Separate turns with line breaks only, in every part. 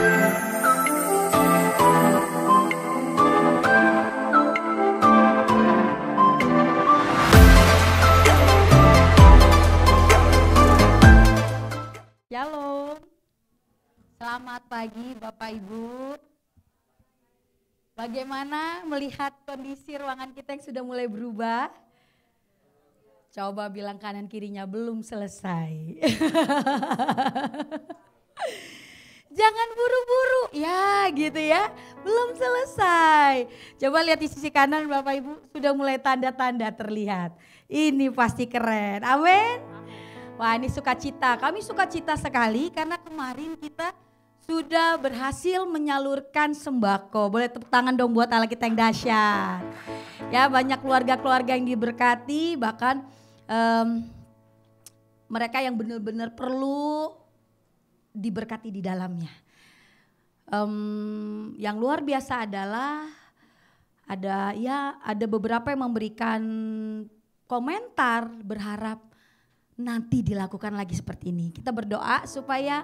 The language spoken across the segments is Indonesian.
Shalom, selamat pagi Bapak Ibu. Bagaimana melihat kondisi ruangan kita yang sudah mulai berubah? Coba bilang kanan kirinya belum selesai. Jangan buru-buru, ya gitu ya, belum selesai. Coba lihat di sisi kanan Bapak Ibu, sudah mulai tanda-tanda terlihat. Ini pasti keren, amin. Wah ini sukacita, kami sukacita sekali karena kemarin kita sudah berhasil menyalurkan sembako. Boleh tepuk tangan dong buat Allah kita yang dahsyat. Ya banyak keluarga-keluarga yang diberkati, bahkan mereka yang benar-benar perlu diberkati di dalamnya. Yang luar biasa adalah ada beberapa yang memberikan komentar berharap nanti dilakukan lagi seperti ini. Kita berdoa supaya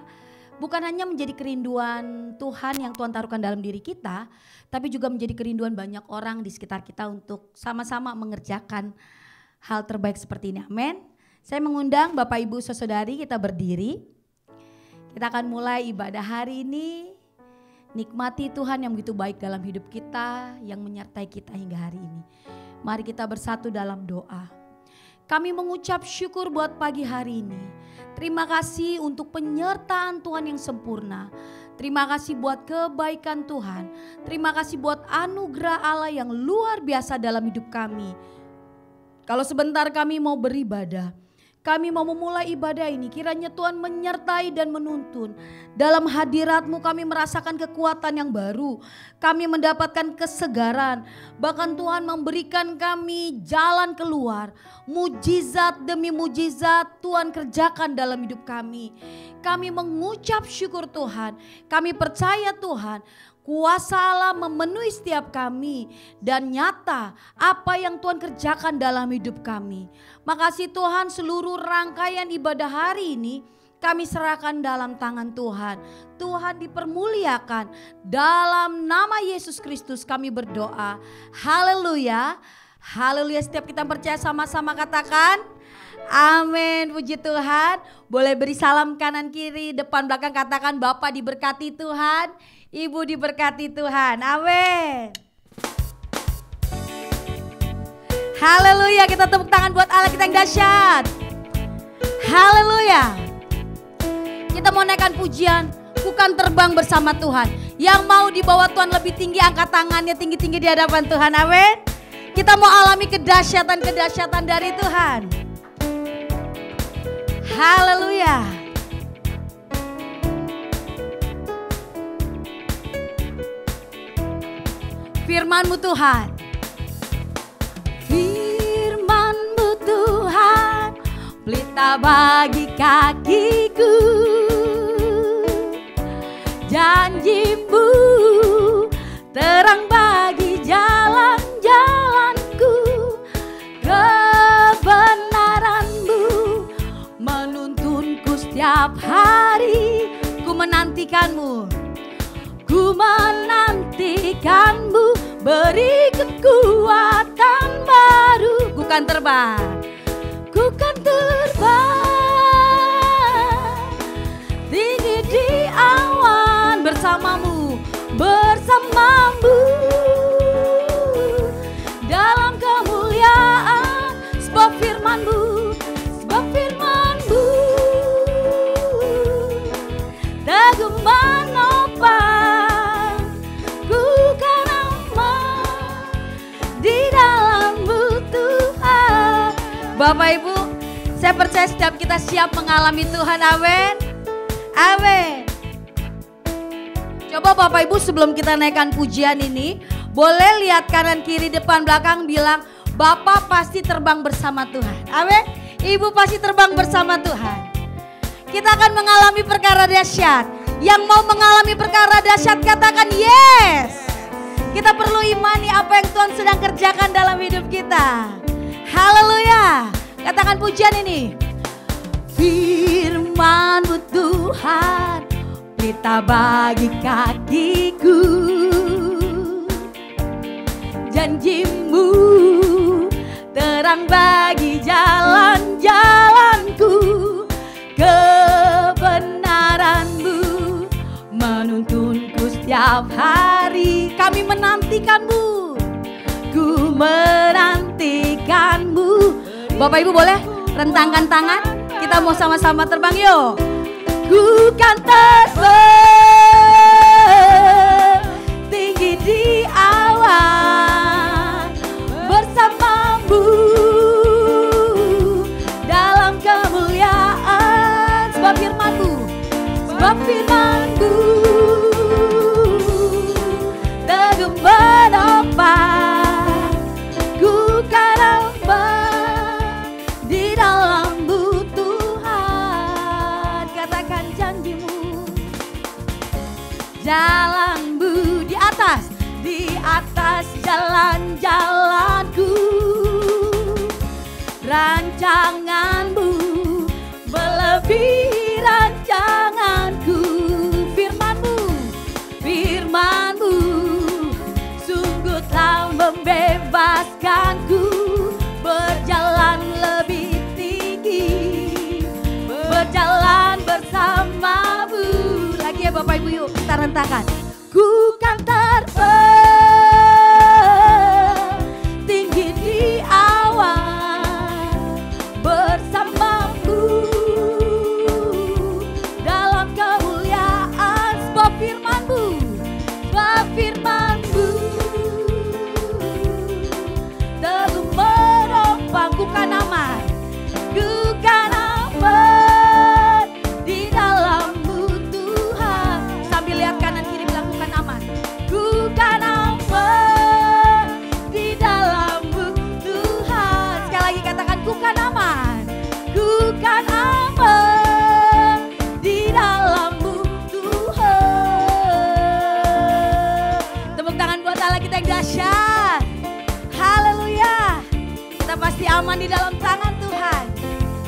bukan hanya menjadi kerinduan Tuhan yang Tuhan taruhkan dalam diri kita, tapi juga menjadi kerinduan banyak orang di sekitar kita untuk sama-sama mengerjakan hal terbaik seperti ini. Amin. Saya mengundang Bapak Ibu Saudari kita berdiri. Kita akan mulai ibadah hari ini. Nikmati Tuhan yang begitu baik dalam hidup kita, yang menyertai kita hingga hari ini. Mari kita bersatu dalam doa. Kami mengucap syukur buat pagi hari ini. Terima kasih untuk penyertaan Tuhan yang sempurna. Terima kasih buat kebaikan Tuhan. Terima kasih buat anugerah Allah yang luar biasa dalam hidup kami. Kalau sebentar kami mau beribadah, kami mau memulai ibadah ini, kiranya Tuhan menyertai dan menuntun. Dalam hadirat-Mu kami merasakan kekuatan yang baru. Kami mendapatkan kesegaran. Bahkan Tuhan memberikan kami jalan keluar. Mujizat demi mujizat Tuhan kerjakan dalam hidup kami. Kami mengucap syukur Tuhan. Kami percaya Tuhan. Kuasa Allah memenuhi setiap kami dan nyata apa yang Tuhan kerjakan dalam hidup kami. Makasih Tuhan, seluruh rangkaian ibadah hari ini kami serahkan dalam tangan Tuhan. Tuhan dipermuliakan. Dalam nama Yesus Kristus kami berdoa. Haleluya. Haleluya. Setiap kita percaya sama-sama katakan amin. Puji Tuhan. Boleh beri salam kanan kiri, depan belakang, katakan Bapak diberkati Tuhan, Ibu diberkati Tuhan. Amin. Haleluya. Kita tepuk tangan buat Allah kita yang dahsyat. Haleluya. Kita mau naikkan pujian, bukan terbang bersama Tuhan. Yang mau dibawa Tuhan lebih tinggi, angkat tangannya tinggi-tinggi di hadapan Tuhan. Amin. Kita mau alami kedahsyatan-kedahsyatan dari Tuhan. Haleluya. Firman-Mu Tuhan. Firman-Mu Tuhan, pelita bagi kakiku. Janji-Mu terang bagi jalan-jalanku. Kebenaran-Mu menuntunku setiap hari. Ku menantikan-Mu. Ku menantikan-Mu, beri kekuatan baru. Ku kan terbang, ku kan terbang tinggi di awan bersama-Mu, bersama-Mu dalam kemuliaan. Sebab firman-Mu, sebab firman-Mu teguh menopang. Bapak Ibu, saya percaya setiap kita siap mengalami Tuhan. Amin. Amin. Coba Bapak Ibu sebelum kita naikkan pujian ini, boleh lihat kanan kiri depan belakang, bilang Bapak pasti terbang bersama Tuhan. Amin. Ibu pasti terbang bersama Tuhan. Kita akan mengalami perkara dahsyat. Yang mau mengalami perkara dahsyat katakan yes. Kita perlu imani apa yang Tuhan sedang kerjakan dalam hidup kita. Haleluya. Katakan pujian ini. Firman-Mu Tuhan, pelita bagi kakiku. Janjimu terang bagi jalan-jalanku, kebenaranmu menuntunku setiap hari. Kami menantikanmu, ku menantikanmu. Bapak Ibu boleh rentangkan tangan, kita mau sama-sama terbang yuk. Ku kan terbang tinggi di awan bersamamu dalam kemuliaan. Sebab firman-Mu teguh menopang. Ku kan aman di dalam-Mu Tuhan. Katakan janji-Mu, jalan-Mu di atas jalan-jalanku. Rancangan-Mu melebihi rancanganku. Firman-Mu sungguh telah membebaskanku, berjalan lebih tinggi, berjalan bersama-Mu. Lagi ya Bapak Ibu, yuk kita rentakan. Ku kan terbang tinggi di awan bersamamu dalam kemuliaan. Sebab firman-Mu teguh menopang. Ku kan aman, ku kan aman di dalam-Mu Tuhan. Sambil lihat kanan kiri bilang ku kan aman. Ku kan aman di dalam-Mu Tuhan. Sekali lagi katakan ku kan aman. Ku kan aman di dalam-Mu Tuhan. Tepuk tangan buat Allah kita yang dahsyat. Haleluya. Kita pasti aman di dalam tangan Tuhan.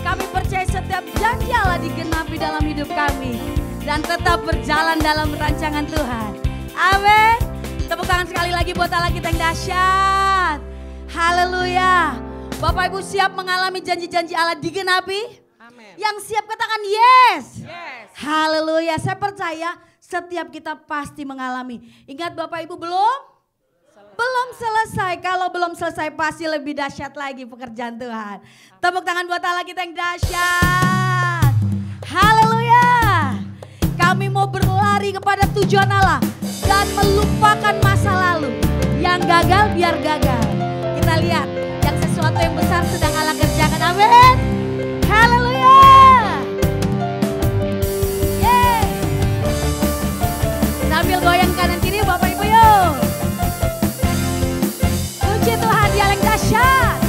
Kami percaya setiap janji Allah digenapi dalam hidup kami dan tetap berjalan dalam rancangan Tuhan. Amin. Tepuk tangan sekali lagi buat Allah kita yang dahsyat. Haleluya. Bapak Ibu siap mengalami janji-janji Allah digenapi?
Amin.
Yang siap katakan yes.
Yes.
Haleluya. Saya percaya setiap kita pasti mengalami. Ingat Bapak Ibu belum selesai. Kalau belum selesai pasti lebih dahsyat lagi pekerjaan Tuhan. Tepuk tangan buat Allah kita yang dahsyat. Haleluya. Kami mau berlari kepada tujuan Allah dan melupakan masa lalu. Yang gagal biar gagal. Kita lihat yang sesuatu yang besar sedang Allah kerjakan. Amin. Haleluya. Yeay. Sambil goyang kanan kiri Bapak Ibu yuk. Puji Tuhan, Dia yang dahsyat.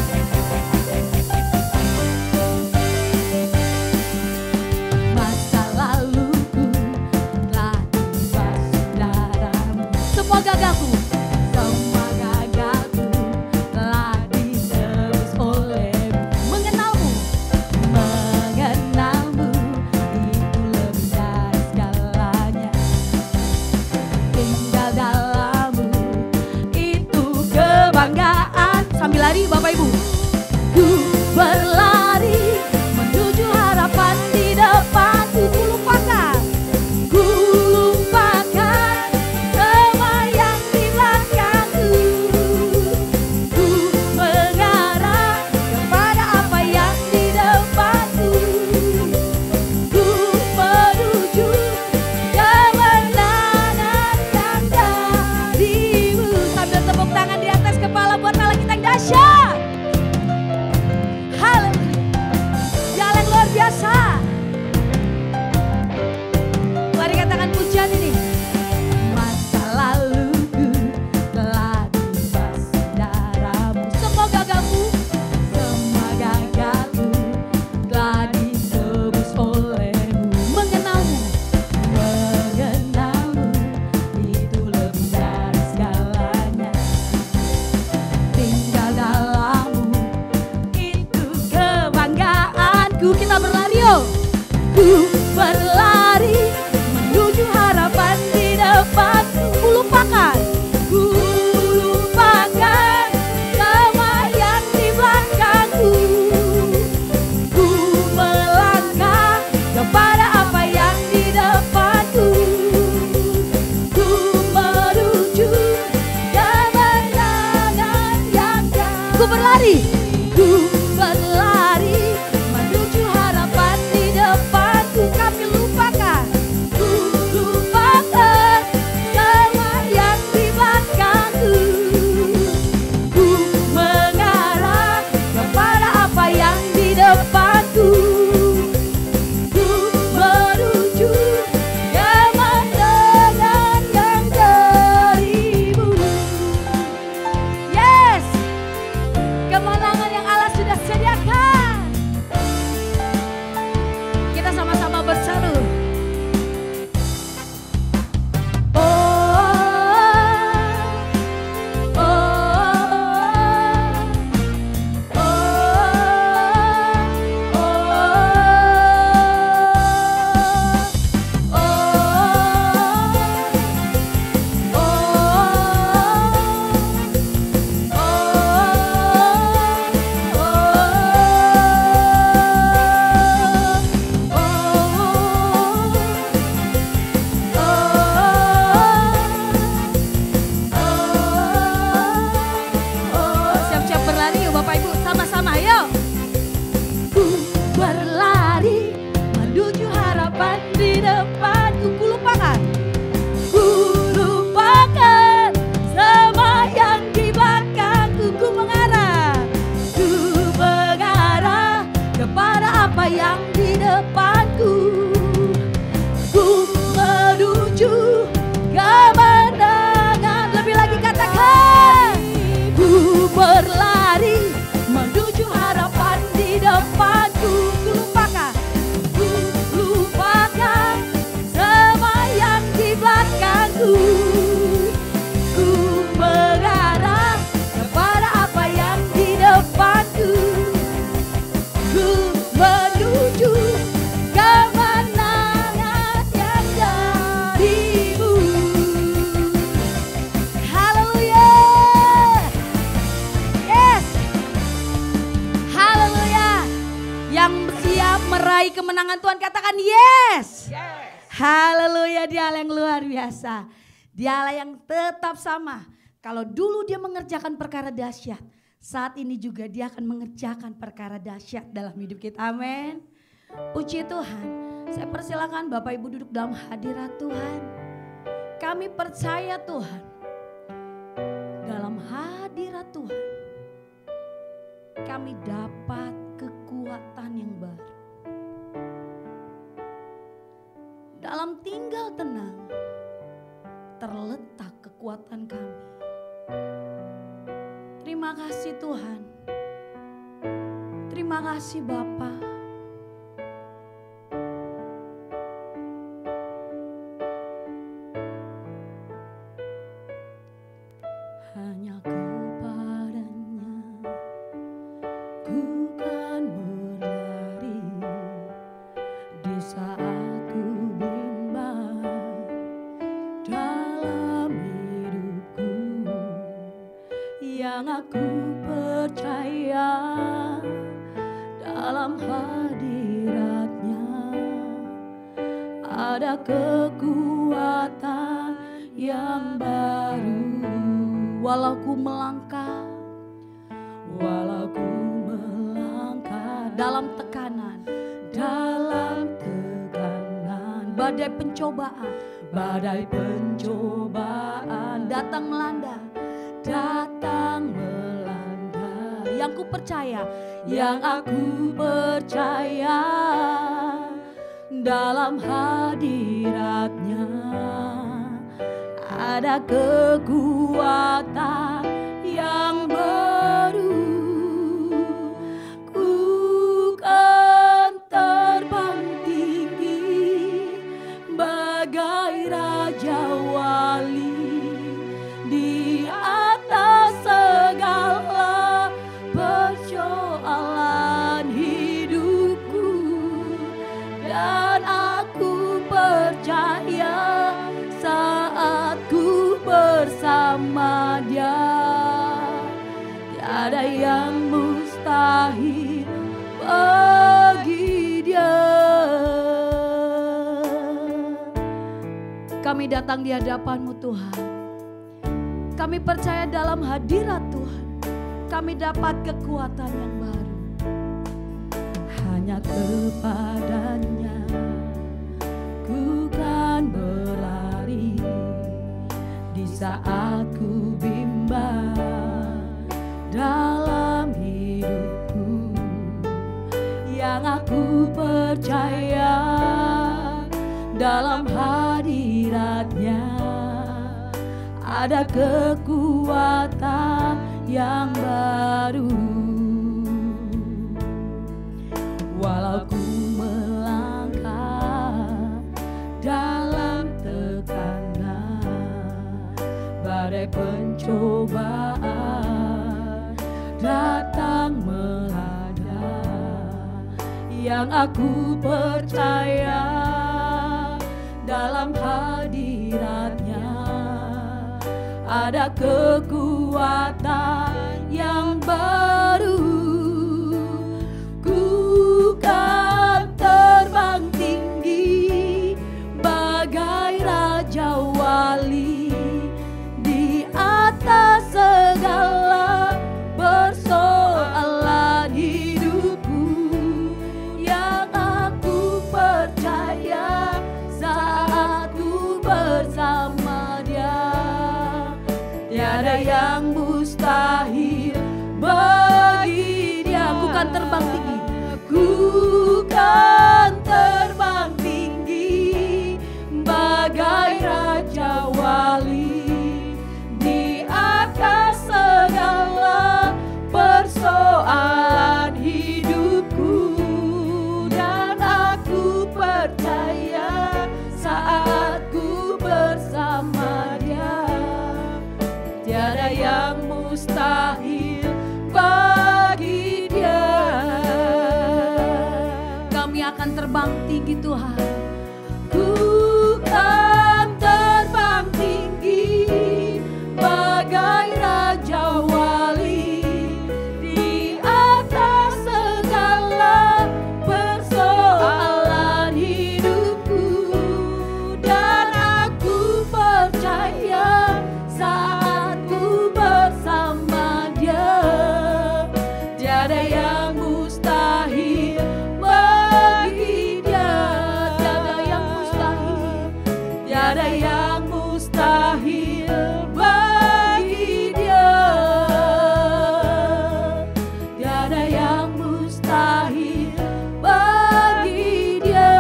Masa laluku telah dibasuh darah-Mu. Semua gagalku telah ditebus oleh-Mu. Mengenal-Mu itu lebih dari segalanya. Tinggal dalam-Mu itu kebanggaan. Sambil lari Bapak Ibu. Ku berlari menuju harapan di depanku. Ku lupakan semua yang di belakangku. Ku mengarah kepada apa yang di depanku. Ku menuju kemenangan yang dari-Mu. Sambil tepuk tangan di atas kepala buat Allah kita yang dahsyat. Haleluya. Jalan luar biasa. Mari katakan pujian ini. Masa laluku telah dibasuh darah-Mu. Semua gagalku telah ditebus oleh-Mu. Mengenal-Mu itu lebih dari segalanya. Tinggal dalam-Mu itu kebanggaanku. Kita berlari yuk. Ku berlari menuju berlari menuju harapan di depanku. Kami lupakan, ku lupakan semua yang di belakangku. Ku mengarah kepada apa yang di depanku. Ku menuju kemenangan yang darimu. Yes, kemenangan yang Allah sudah sediakan. Kita sama-sama berseru. Oh, oh, oh, siap-siap berlari yuk Bapak Ibu, sama-sama yuk. Ku berlari menuju harapan di depanku. Ku lupakan, ku lupakan semua yang di belakangku. Ku mengarah kepada apa yang di depanku. Ku menuju kemenangan. Lebih lagi katakan, ku berlari menuju harapan di depanku. Ku lupakan semua yang di belakangku. Ku mengarah kepada apa yang di depanku. Ku menuju kemenangan yang darimu. Haleluya. Yes. Haleluya. Yang siap meraih kemenangan Tuhan katakan yes. Haleluya, Dia yang luar biasa. Dialah yang tetap sama. Kalau dulu Dia mengerjakan perkara dahsyat, saat ini juga Dia akan mengerjakan perkara dahsyat dalam hidup kita. Amin. Puji Tuhan. Saya persilakan Bapak Ibu duduk dalam hadirat Tuhan. Kami percaya Tuhan, dalam hadirat Tuhan kami dapat kekuatan yang baru. Dalam tinggal tenang terletak kekuatan kami. Terima kasih Tuhan. Terima kasih Bapa. Hanya kepadanya ku kan berlari di saat ku bimbang dalam hidupku. Yang aku percaya dalam hadiratnya ada kekuatan yang baru. Walau ku melangkah dalam tekanan, badai pencobaan datang melanda. Yang ku percaya, yang aku percaya dalam hadiratnya ada kekuatan yang baru. Ku kan terbang tinggi bagai raja wali di atas segala persoalan hidupku. Dan aku percaya saat ku bersama Dia, tiada yang mustahil bagi Dia. Kami datang di hadapan-Mu Tuhan. Kami percaya dalam hadirat Tuhan kami dapat kekuatan yang baru.
Hanya kepadanya ku kan berlari di saat ku bimbang dalam hidupku. Yang aku percaya dalam hadiratnya ada kekuatan yang baru. Walau ku melangkah dalam tekanan, badai pencobaan datang melanda, yang aku percaya dalam hadiratnya ada kekuatan yang baru. Ku kan terbang tinggi bagai raja wali di atas segala persoalan hidupku, yang aku percaya saat ku bersama Dia. Tiada yang mustahil bagi Dia.
Ku kan terbang tinggi.
Ku kan terbang tinggi bagai raja wali di atas segala persoalan hidupku, dan aku percaya saat ku bersama Dia. Tiada yang mustahil bagi Dia.
Kami akan terbang tinggi Tuhan.
Ku kan terbang tinggi bagai raja wali di atas segala persoalan hidupku, dan aku percaya saat ku bersama Dia. Tiada yang mustahil bagi Dia. Tiada yang mustahil, tiada yang mustahil bagi Dia. Tiada yang mustahil bagi Dia.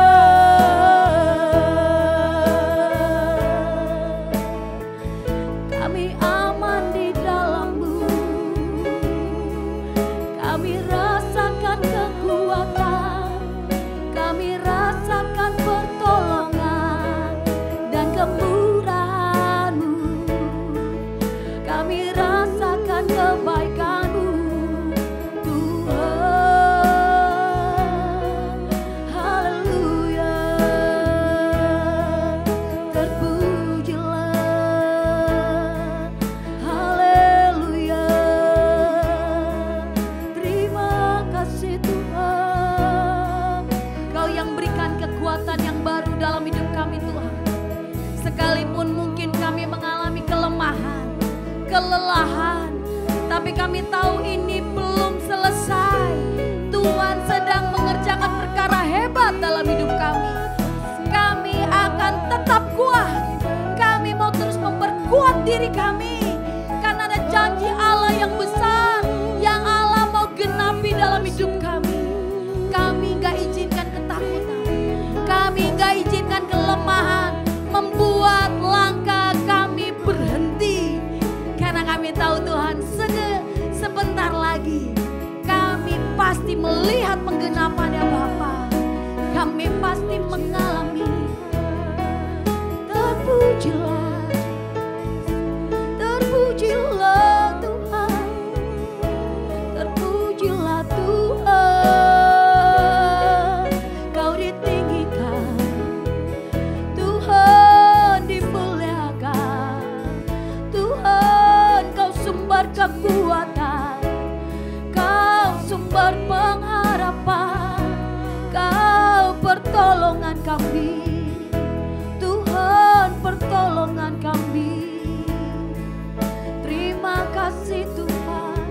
Kami aman di dalam-Mu, kami rasakan kekuatan, kami rasakan pertolongan dan kemurahan-Mu, kami rasakan kebaikan-Mu Tuhan. Haleluya, terpujilah. Haleluya, terima kasih Tuhan.
Kau yang berikan kekuatan yang baru dalam hidup kami Tuhan. Sekalipun mungkin kami mengalami kelemahan, kelelahan, tapi kami tahu ini belum selesai. Tuhan sedang mengerjakan perkara hebat dalam hidup kami. Kami akan tetap kuat. Kami mau terus memperkuat diri kami, karena ada janji Allah yang besar yang Allah mau genapi dalam hidup kami. Kami gak izinkan ketakutan, kami gak izinkan kelemahan membuat langkah kami berhenti, karena kami tahu Tuhan sebentar lagi kami pasti melihat penggenapannya Bapa. Kami pasti mengalami. Terpujilah, terpujilah Tuhan, terpujilah Tuhan. Kau ditinggikan, Tuhan dimuliakan, Tuhan kau sumber kekuatan, kau sumber pengharapan, kau pertolongan kami, Tuhan pertolongan kami. Terima kasih Tuhan,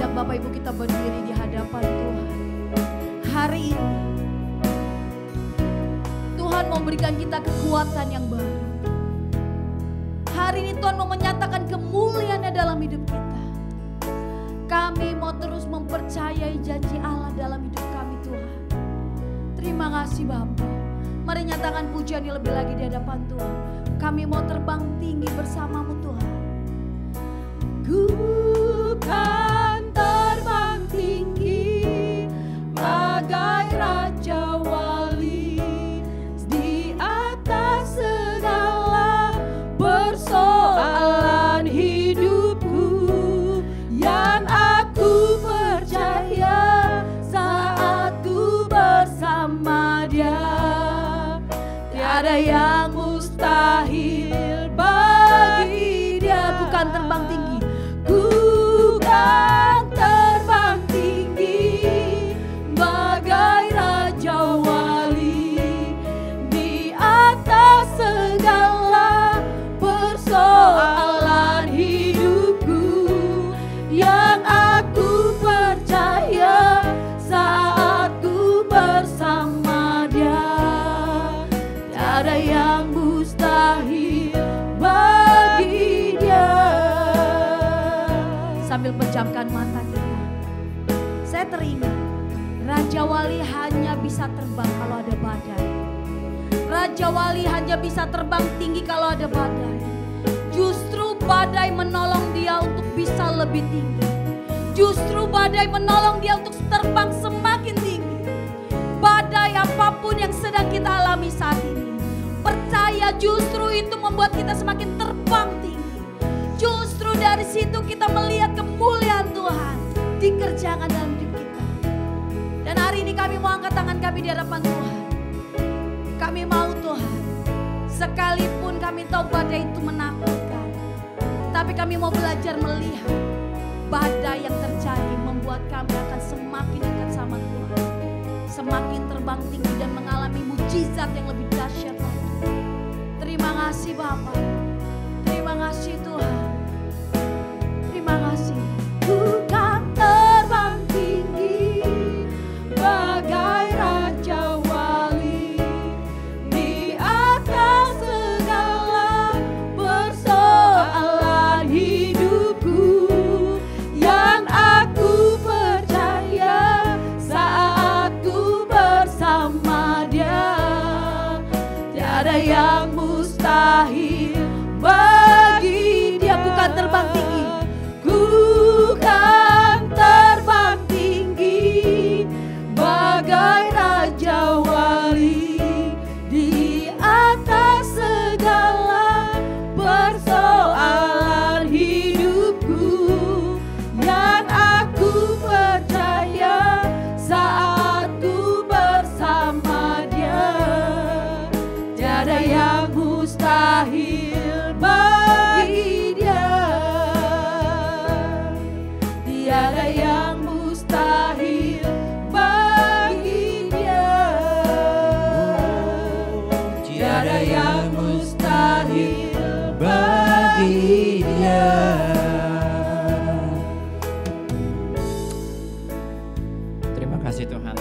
ajak Bapak Ibu kita berdiri di hadapan Tuhan. Hari ini Tuhan mau berikan kita kekuatan yang baru. Hari ini Tuhan mau menyatakan kemuliaan-Nya dalam hidup kita. Kami mau terus mempercayai janji Allah dalam hidup kami Tuhan. Terima kasih Bapa. Mari nyatakan pujian yang lebih lagi di hadapan Tuhan. Kami mau terbang tinggi bersamamu Tuhan.
Ku kan terbang tinggi bagai Raja Wali di atas segala persoalan hidupku yang aku percaya saat ku bersama Dia. Tiada yang mustahil bagi Dia.
Bukan terbang tinggi.
Ku kan terbang tinggi bagai Raja Wali di atas segala persoalan hidupku yang aku percaya saat ku bersama Dia. Tiada yang mustahil bagi Dia.
Sambil pejamkan mata kita, saya teringat Raja Wali hanya bisa terbang kalau ada badai. Raja Wali hanya bisa terbang tinggi kalau ada badai. Justru badai menolong dia untuk bisa lebih tinggi. Justru badai menolong dia untuk terbang semakin tinggi. Badai apapun yang sedang kita alami saat ini, percaya justru itu membuat kita semakin terbang tinggi. Justru dari situ kita melihat kemuliaan Tuhan dikerjakan dalam hidup kita. Dan hari ini kami mau angkat tangan kami di hadapan Tuhan. Kami mau Tuhan, sekalipun kami tahu badai itu menakutkan, tapi kami mau belajar melihat badai yang terjadi membuat kami akan semakin dekat sama Tuhan. Semakin terbang tinggi dan mengalami mujizat yang lebih dahsyat lagi. Terima kasih Bapa. Terima kasih Tuhan. Terima kasih.
Ku kan terbang tinggi bagai Raja Wali di atas segala persoalan hidupku yang aku percaya saat ku bersama Dia. Tiada yang mustahil bagi Dia.
Bukan terbang tinggi.
Ku kan terbang tinggi bagai Raja Wali di atas segala persoalan hidupku yang aku percaya saat ku bersama Dia. Tiada yang mustahil bagi Dia. Tiada yang mustahil bagi Dia. Tiada yang mustahil bagi Dia.
Terima kasih Tuhan.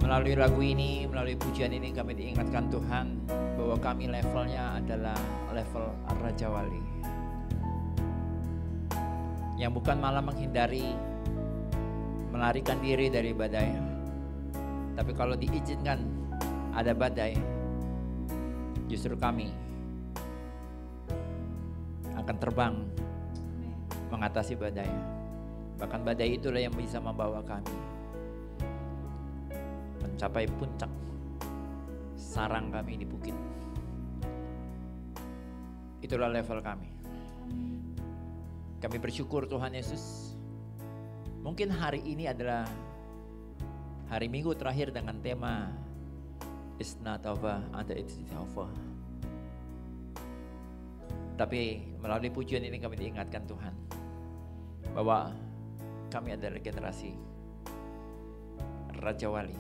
Melalui lagu ini, melalui pujian ini kami diingatkan Tuhan bahwa kami levelnya adalah level Raja Wali. Yang bukan malah menghindari, melarikan diri dari badai. Tapi kalau diizinkan ada badai, justru kami akan terbang mengatasi badai. Bahkan badai itulah yang bisa membawa kami mencapai puncak sarang kami di bukit. Itulah level kami. Kami bersyukur Tuhan Yesus. Mungkin hari ini adalah hari Minggu terakhir dengan tema It's not over until it's over. Tapi melalui pujian ini kami diingatkan Tuhan bahwa kami adalah generasi Raja Wali.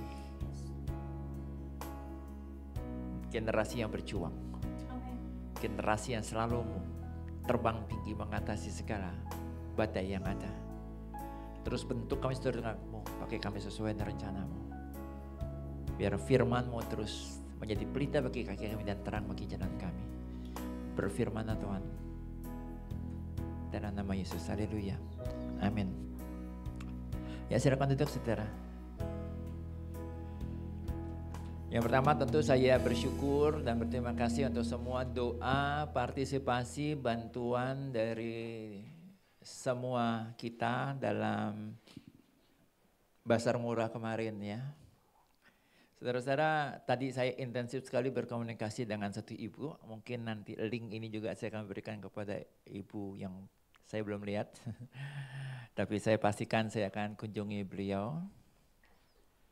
Generasi yang berjuang. Generasi yang selalu terbang tinggi mengatasi segala badai yang ada. Terus bentuk kami saudara-saudaramu, pakai kami sesuai dengan rencanamu. Biar firman-Mu terus menjadi pelita bagi kaki kami dan terang bagi jalan kami. Berfirman Tuhan. Dalam nama Yesus, haleluya. Amin. Ya, silakan duduk saudara. Yang pertama tentu saya bersyukur dan berterima kasih untuk semua doa, partisipasi, bantuan dari semua kita dalam Basar Murah kemarin ya. Saudara-saudara, tadi saya intensif sekali berkomunikasi dengan satu ibu. Mungkin nanti link ini juga saya akan berikan kepada ibu yang saya belum lihat. Tapi saya pastikan saya akan kunjungi beliau.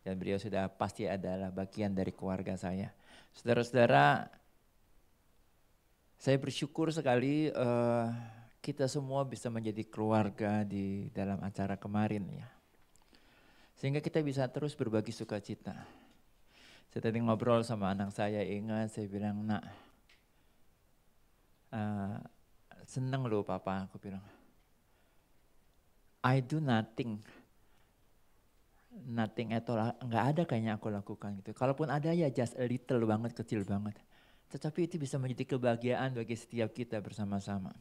Dan beliau sudah pasti adalah bagian dari keluarga saya. Saudara-saudara, saya bersyukur sekali kita semua bisa menjadi keluarga di dalam acara kemarin ya. Sehingga kita bisa terus berbagi sukacita. Saya tadi ngobrol sama anak saya, ingat saya bilang, nak, seneng loh papa, aku bilang. I do nothing at all, nggak ada kayaknya aku lakukan gitu. Kalaupun ada ya just a little banget, kecil banget. Tetapi itu bisa menjadi kebahagiaan bagi setiap kita bersama-sama.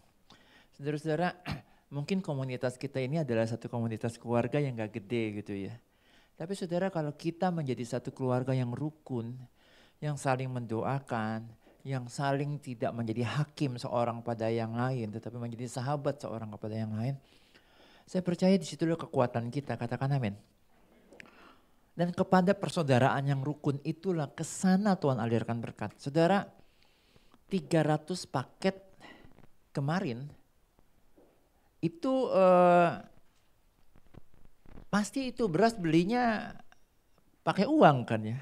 Saudara-saudara, mungkin komunitas kita ini adalah satu komunitas keluarga yang gak gede gitu ya. Tapi saudara, kalau kita menjadi satu keluarga yang rukun, yang saling mendoakan, yang saling tidak menjadi hakim seorang pada yang lain, tetapi menjadi sahabat seorang kepada yang lain, saya percaya di situ kekuatan kita, katakan amin. Dan kepada persaudaraan yang rukun itulah kesana Tuhan alirkan berkat. Saudara, 300 paket kemarin itu pasti itu beras belinya pakai uang kan ya.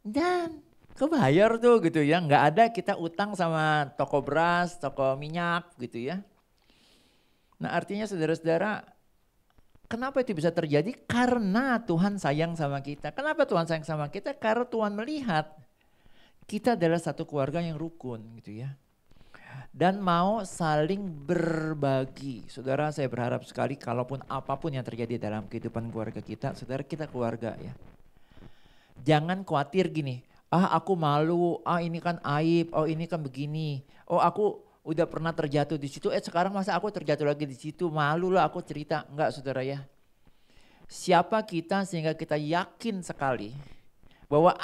Dan kebayar tuh gitu ya, nggak ada kita utang sama toko beras, toko minyak gitu ya. Nah artinya saudara-saudara, kenapa itu bisa terjadi? Karena Tuhan sayang sama kita. Kenapa Tuhan sayang sama kita? Karena Tuhan melihat kita adalah satu keluarga yang rukun gitu ya. Dan mau saling berbagi. Saudara, saya berharap sekali kalaupun apapun yang terjadi dalam kehidupan keluarga kita, saudara, kita keluarga ya. Jangan khawatir gini, aku malu, ini kan aib, ini kan begini. Aku udah pernah terjatuh di situ, sekarang masa aku terjatuh lagi di situ, malu lah aku cerita. Enggak saudara ya. Siapa kita sehingga kita yakin sekali bahwa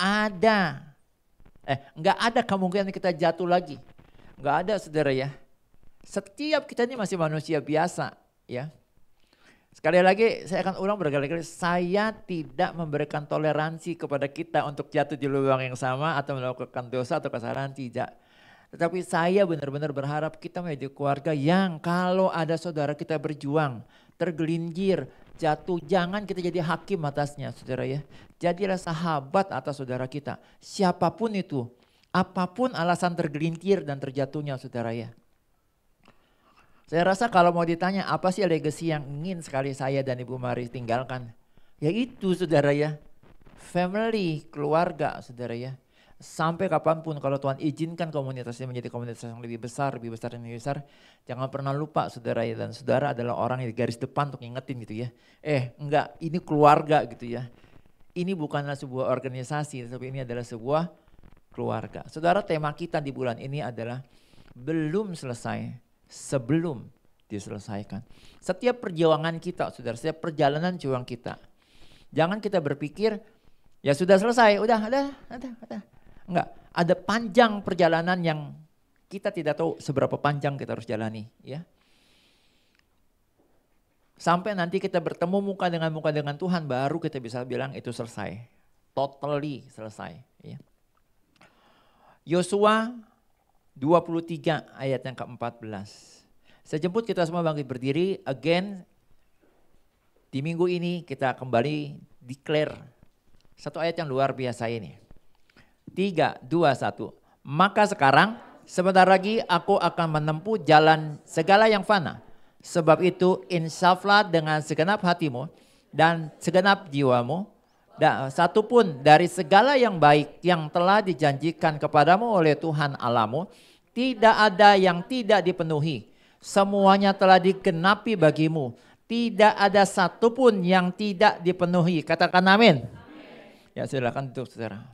enggak ada kemungkinan kita jatuh lagi. Enggak ada saudara ya. Setiap kita ini masih manusia biasa ya. Sekali lagi saya akan ulang berkali-kali, saya tidak memberikan toleransi kepada kita untuk jatuh di lubang yang sama atau melakukan dosa atau kesalahan, tidak. Tetapi saya benar-benar berharap kita menjadi keluarga yang kalau ada saudara kita berjuang, tergelincir, jatuh, jangan kita jadi hakim atasnya saudara ya. Jadilah sahabat atas saudara kita, siapapun itu, apapun alasan tergelincir dan terjatuhnya saudara ya. Saya rasa kalau mau ditanya apa sih legacy yang ingin sekali saya dan Ibu Mari tinggalkan, ya itu saudara ya, family, keluarga saudara ya. Sampai kapanpun kalau Tuhan izinkan komunitasnya menjadi komunitas yang lebih besar, jangan pernah lupa saudara ya, dan saudara adalah orang yang di garis depan untuk ngingetin gitu ya. Enggak, ini keluarga gitu ya. Ini bukanlah sebuah organisasi, tapi ini adalah sebuah keluarga. Saudara, tema kita di bulan ini adalah belum selesai sebelum diselesaikan. Setiap perjuangan kita, saudara, setiap perjalanan juang kita, jangan kita berpikir ya sudah selesai, udah. Enggak, ada panjang perjalanan yang kita tidak tahu seberapa panjang kita harus jalani ya. Sampai nanti kita bertemu muka dengan Tuhan baru kita bisa bilang itu selesai. Totally selesai ya. Yosua 23 ayat yang ke-14. Saya jemput kita semua bangkit berdiri again. Di minggu ini kita kembali declare satu ayat yang luar biasa ini. 3, 2, 1. Maka sekarang sebentar lagi aku akan menempuh jalan segala yang fana. Sebab itu insaflah dengan segenap hatimu dan segenap jiwamu. Dan satupun dari segala yang baik yang telah dijanjikan kepadamu oleh Tuhan Allahmu, tidak ada yang tidak dipenuhi. semuanya telah digenapi bagimu. Tidak ada satupun yang tidak dipenuhi. Katakan amin. Ya silakan duduk saudara.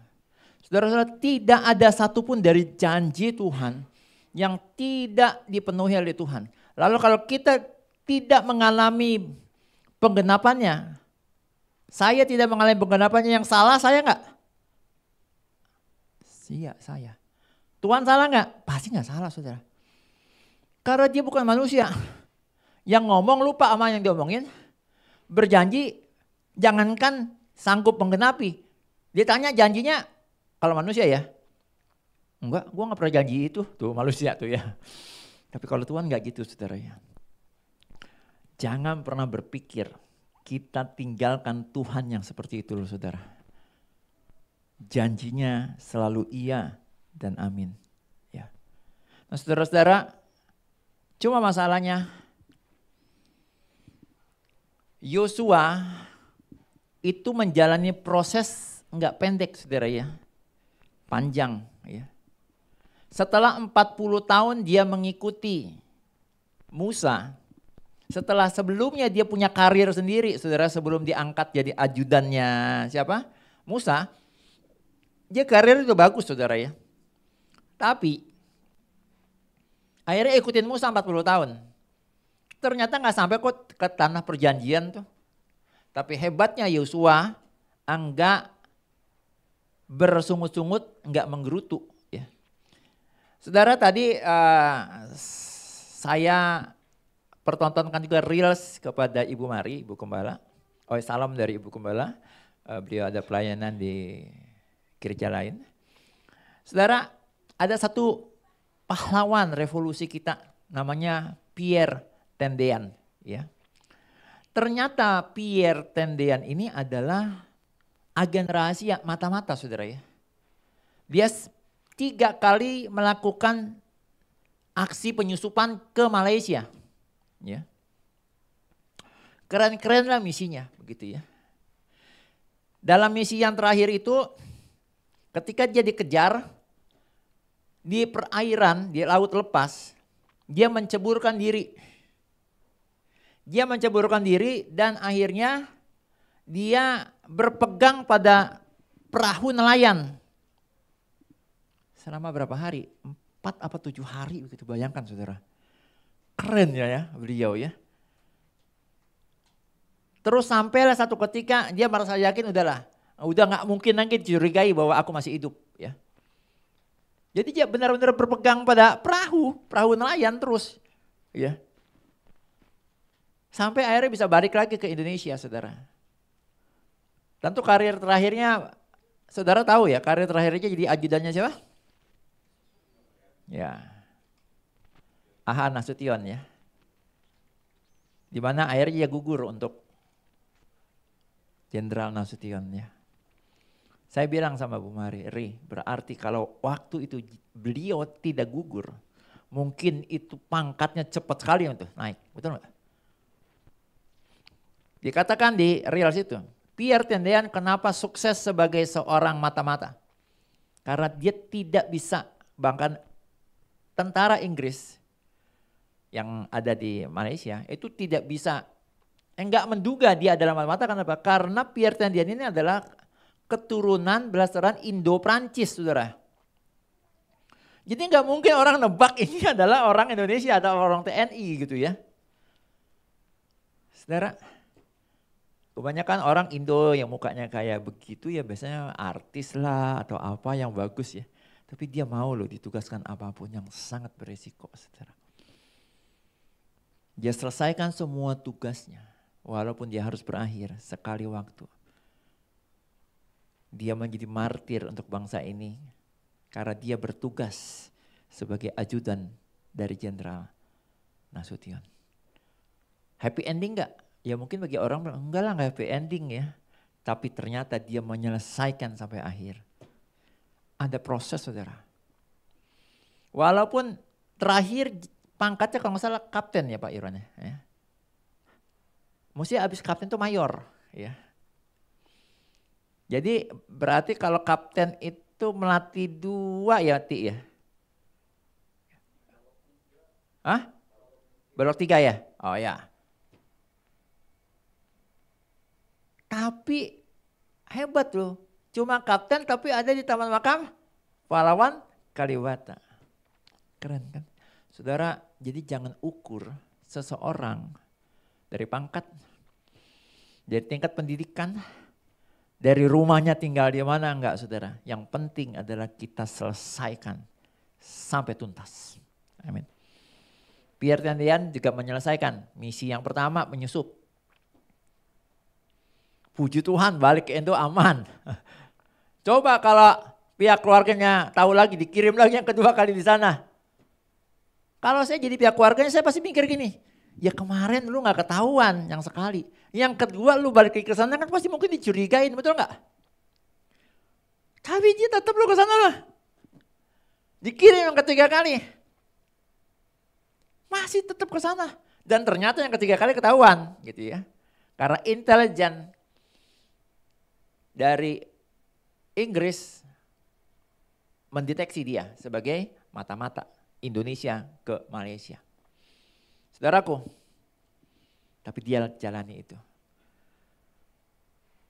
Saudara-saudara, tidak ada satupun dari janji Tuhan yang tidak dipenuhi oleh Tuhan. Lalu kalau kita tidak mengalami penggenapannya, saya tidak mengalami penggenapannya, yang salah saya enggak? Iya, saya. Tuhan salah enggak? Pasti enggak salah saudara. Karena dia bukan manusia. Yang ngomong lupa sama yang diomongin. Berjanji jangankan sanggup menggenapi. Dia tanya janjinya, kalau manusia ya. Enggak, gua enggak pernah janji itu. Tuh manusia tuh ya. Tapi kalau Tuhan enggak gitu saudara ya. Jangan pernah berpikir kita tinggalkan Tuhan yang seperti itu loh saudara. Janjinya selalu iya dan amin. Ya. Nah saudara-saudara, cuma masalahnya Yosua itu menjalani proses enggak pendek saudara ya. Panjang ya. Setelah 40 tahun dia mengikuti Musa. Setelah sebelumnya dia punya karir sendiri, saudara, sebelum diangkat jadi ajudannya siapa? Musa. Dia karir itu bagus saudara ya. Tapi akhirnya ikutin Musa 40 tahun. Ternyata gak sampai kok ke tanah perjanjian tuh. Tapi hebatnya Yosua enggak bersungut-sungut, enggak menggerutu. Ya. Saudara tadi saya pertontonkan juga reels kepada Ibu Mari, Ibu Gembala. Oh salam dari Ibu Gembala, beliau ada pelayanan di gereja lain. Saudara, ada satu pahlawan revolusi kita namanya Pierre Tendean. Ya. Ternyata Pierre Tendean ini adalah agen rahasia mata-mata saudara ya. Dia 3 kali melakukan aksi penyusupan ke Malaysia. Ya. Keren-keren lah misinya begitu ya. Dalam misi yang terakhir itu ketika dia dikejar di perairan, di laut lepas, dia menceburkan diri. Dia menceburkan diri dan akhirnya dia berpegang pada perahu nelayan. Selama berapa hari? 4 apa 7 hari begitu, bayangkan saudara. Keren ya beliau ya. Terus sampailah satu ketika dia merasa yakin udah gak mungkin lagi dicurigai bahwa aku masih hidup ya. Jadi dia benar-benar berpegang pada perahu nelayan terus ya. Sampai akhirnya bisa balik lagi ke Indonesia saudara. Tentu karir terakhirnya, saudara tahu ya karir terakhirnya jadi ajudannya siapa? Ya, Aha Nasution ya. Dimana akhirnya dia gugur untuk Jenderal Nasution ya. Saya bilang sama Bu Mari, berarti kalau waktu itu beliau tidak gugur, mungkin itu pangkatnya cepat sekali untuk naik, betul nggak? Dikatakan di reels itu, Pierre Tendean kenapa sukses sebagai seorang mata-mata? Karena dia tidak bisa, bahkan tentara Inggris yang ada di Malaysia itu tidak bisa, enggak menduga dia adalah mata-mata. Kenapa? Karena Pierre Tendean ini adalah keturunan belasan Indo-Prancis saudara. Jadi enggak mungkin orang nebak ini adalah orang Indonesia atau orang TNI gitu ya. Saudara, kebanyakan orang Indo yang mukanya kayak begitu ya biasanya artis lah atau apa yang bagus ya. Tapi dia mau loh ditugaskan apapun yang sangat beresiko saudara. Dia selesaikan semua tugasnya walaupun dia harus berakhir sekali waktu. Dia menjadi martir untuk bangsa ini karena dia bertugas sebagai ajudan dari Jenderal Nasution. Happy ending enggak? Ya mungkin bagi orang bilang, enggak lah enggak happy ending ya. Tapi ternyata dia menyelesaikan sampai akhir. Ada proses saudara. Walaupun terakhir pangkatnya kalau nggak salah kapten ya Pak Irwan ya. Mesti habis kapten itu mayor ya. Jadi berarti kalau kapten itu melatih 2 ya Ti ya. Hah? Belok 3 ya? Oh ya. Tapi hebat loh. Cuma kapten tapi ada di Taman Makam Pahlawan Kalibata. Keren kan? Saudara, jadi jangan ukur seseorang dari pangkat, dari tingkat pendidikan, dari rumahnya tinggal di mana, enggak saudara. Yang penting adalah kita selesaikan sampai tuntas. Amin. Biar kalian juga menyelesaikan misi yang pertama, menyusup. Puji Tuhan balik ke Indo aman. Coba kalau pihak keluarganya tahu lagi, dikirim lagi yang kedua kali di sana. Kalau saya jadi pihak keluarganya, saya pasti mikir gini, ya kemarin lu gak ketahuan yang sekali. Yang kedua lu balik ke sana kan pasti mungkin dicurigain, betul gak? Tapi dia tetap lu ke sana lah. Dikirim yang ketiga kali. Masih tetap ke sana. Dan ternyata yang ketiga kali ketahuan gitu ya. Karena intelijen dari Inggris mendeteksi dia sebagai mata-mata Indonesia ke Malaysia. Saudaraku, tapi dia jalani itu.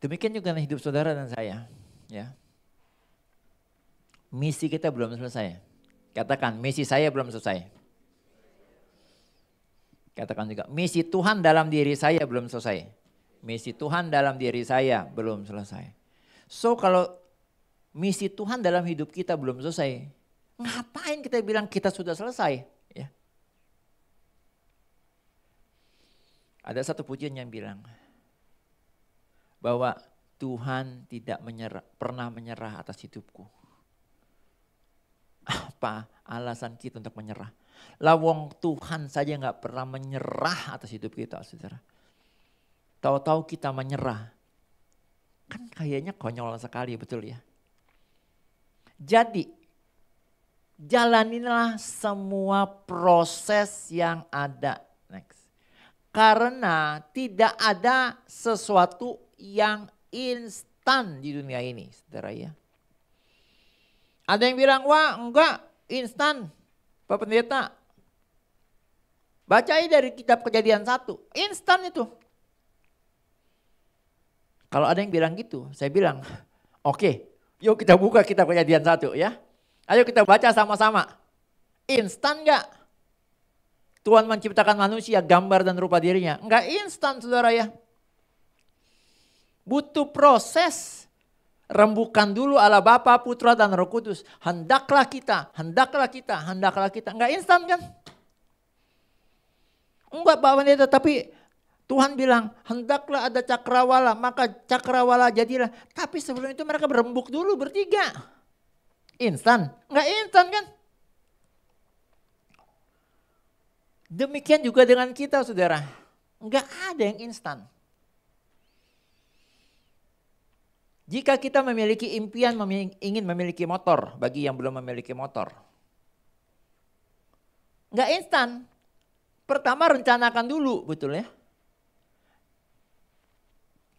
Demikian juga hidup saudara dan saya. Ya. Misi kita belum selesai. Katakan, misi saya belum selesai. Katakan juga, misi Tuhan dalam diri saya belum selesai. Misi Tuhan dalam diri saya belum selesai. So kalau misi Tuhan dalam hidup kita belum selesai, ngapain kita bilang kita sudah selesai? Ya. Ada satu pujian yang bilang bahwa Tuhan tidak pernah menyerah atas hidupku. Apa alasan kita untuk menyerah? Lawong Tuhan saja nggak pernah menyerah atas hidup kita, saudara. Tahu-tahu kita menyerah. Kan kayaknya konyol sekali, betul ya? Jadi, jalanilah semua proses yang ada. Next. Karena tidak ada sesuatu yang instan di dunia ini, saudara ya. Ada yang bilang, wah enggak instan, Pak Pendeta. Bacain dari kitab Kejadian 1, instan itu. Kalau ada yang bilang gitu, saya bilang, oke, yuk kita buka kitab Kejadian 1 ya. Ayo kita baca sama-sama. Instan enggak? Tuhan menciptakan manusia gambar dan rupa dirinya. Enggak instan saudara ya. Butuh proses. Rembukan dulu Allah Bapa, Putra dan Roh Kudus. Hendaklah kita, hendaklah kita, hendaklah kita. Enggak instan kan? Enggak Pak Pendeta, tapi Tuhan bilang hendaklah ada cakrawala, maka cakrawala jadilah. Tapi sebelum itu mereka berembuk dulu bertiga. Instan? Enggak instan kan? Demikian juga dengan kita saudara. Enggak ada yang instan. Jika kita memiliki impian ingin memiliki motor, bagi yang belum memiliki motor. Enggak instan. Pertama rencanakan dulu, betul ya.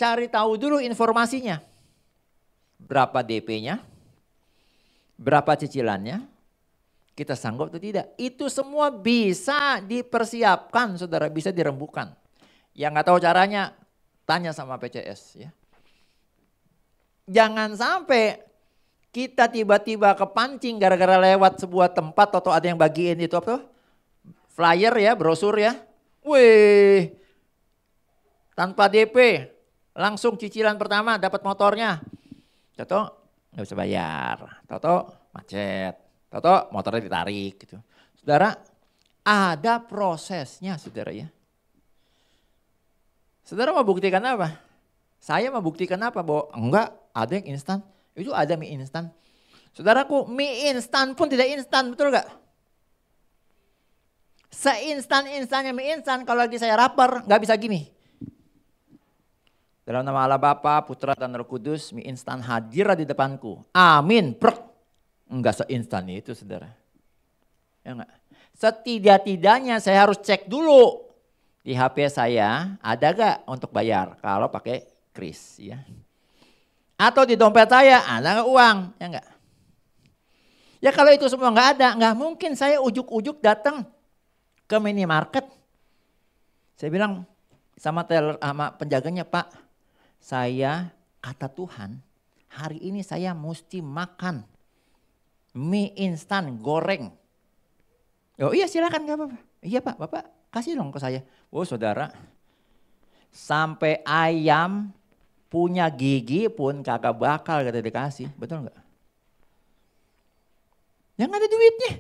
Cari tahu dulu informasinya. Berapa DP-nya, berapa cicilannya, kita sanggup atau tidak. Itu semua bisa dipersiapkan saudara, bisa dirembukan. Yang nggak tahu caranya, tanya sama PCS ya. Jangan sampai kita tiba-tiba kepancing gara-gara lewat sebuah tempat atau ada yang bagiin itu apa? Flyer ya, brosur ya. Wih, tanpa DP, langsung cicilan pertama dapat motornya. Toto nggak bisa bayar, Toto macet, Toto motornya ditarik gitu. Saudara, ada prosesnya saudara ya. Saudara mau buktikan apa? Saya mau buktikan apa? Bahwa enggak ada yang instan. Itu ada mie instan. Saudaraku, mie instan pun tidak instan, betul gak? Seinstan-instannya mie instan, kalau lagi saya lapar gak bisa gini. Dalam nama Allah Bapa, Putra dan Roh Kudus, mie instan hadir di depanku. Amin. Prek. Enggak seinstan itu saudara. Ya enggak? Setidak-tidaknya saya harus cek dulu. Di HP saya ada gak untuk bayar kalau pakai kris ya. Atau di dompet saya ada gak uang, ya enggak? Ya kalau itu semua enggak ada, enggak mungkin saya ujuk-ujuk datang ke minimarket Saya bilang sama penjaganya, Pak, saya kata Tuhan hari ini saya mesti makan mie instan goreng. Oh iya silakan gak apa-apa. Iya Pak, Bapak kasih dong ke saya. Oh saudara, sampai ayam punya gigi pun kagak bakal kata dikasih, betul nggak? Yang ada duitnya,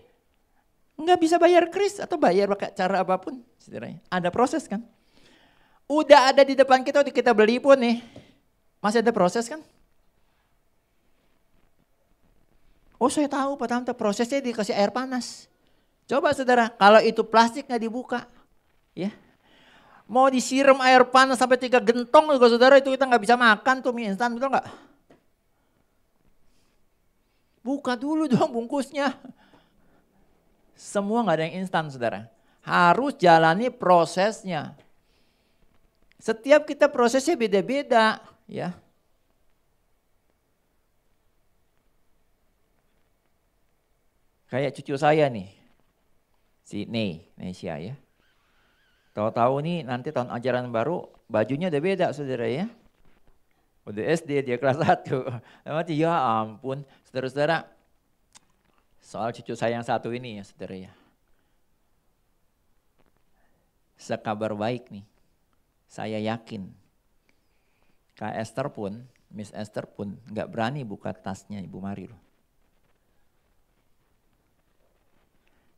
nggak bisa bayar kris atau bayar pakai cara apapun, saudara. Ada proses kan? Udah ada di depan kita, udah kita beli pun nih, masih ada proses kan? Oh saya tahu Pak Tante, prosesnya dikasih air panas. Coba saudara, kalau itu plastik nggak dibuka, ya. Mau disiram air panas sampai 3 gentong juga saudara, itu kita nggak bisa makan tuh mie instan, betul nggak? Buka dulu dong bungkusnya. Semua nggak ada yang instan saudara. Harus jalani prosesnya. Setiap kita prosesnya beda-beda ya. Kayak cucu saya nih, si Nesia ya. Tahu-tahu nih nanti tahun ajaran baru bajunya udah beda saudara ya. Udah SD dia kelas 1. Ya ampun saudara-saudara. Soal cucu saya yang satu ini ya saudara ya. Sekabar baik nih. Saya yakin Kak Esther pun, Miss Esther pun gak berani buka tasnya Ibu Mari loh.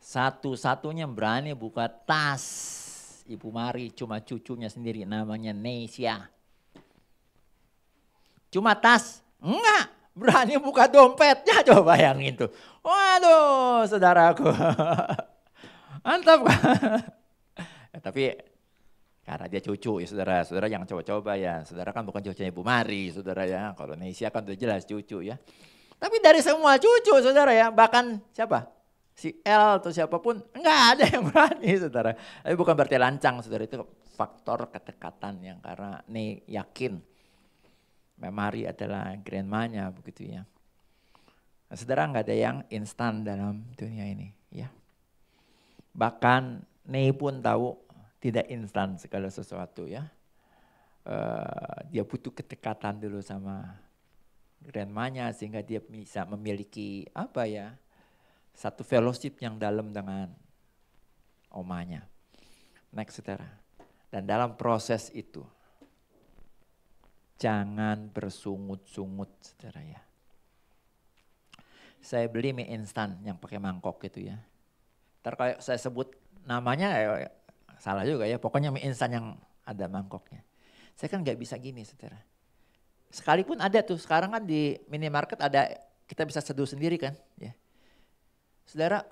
Satu-satunya berani buka tas Ibu Mari cuma cucunya sendiri namanya Nesia. Cuma tas, enggak berani buka dompetnya, coba bayangin tuh. Waduh saudaraku, mantap kan? Tapi karena dia cucu ya saudara, saudara jangan coba-coba ya. Saudara kan bukan cucunya Ibu Mari saudara ya, kalau Nesia kan udah jelas cucu ya. Tapi dari semua cucu saudara ya, bahkan siapa? Si L atau siapapun, enggak ada yang berani saudara. Tapi bukan berarti lancang saudara, itu faktor kedekatan yang karena nih yakin Mary adalah grandmanya begitu ya. Nah, saudara enggak ada yang instan dalam dunia ini ya. Bahkan Nih pun tahu tidak instan segala sesuatu ya. Dia butuh kedekatan dulu sama grandmanya sehingga dia bisa memiliki apa ya, satu fellowship yang dalam dengan omanya. Next saudara. Dan dalam proses itu jangan bersungut-sungut saudara ya. Saya beli mie instan yang pakai mangkok gitu ya. Ntar kalau saya sebut namanya salah juga ya. Pokoknya mie instan yang ada mangkoknya. Saya kan gak bisa gini saudara. Sekalipun ada tuh sekarang kan di minimarket ada, kita bisa seduh sendiri kan ya. Saudara,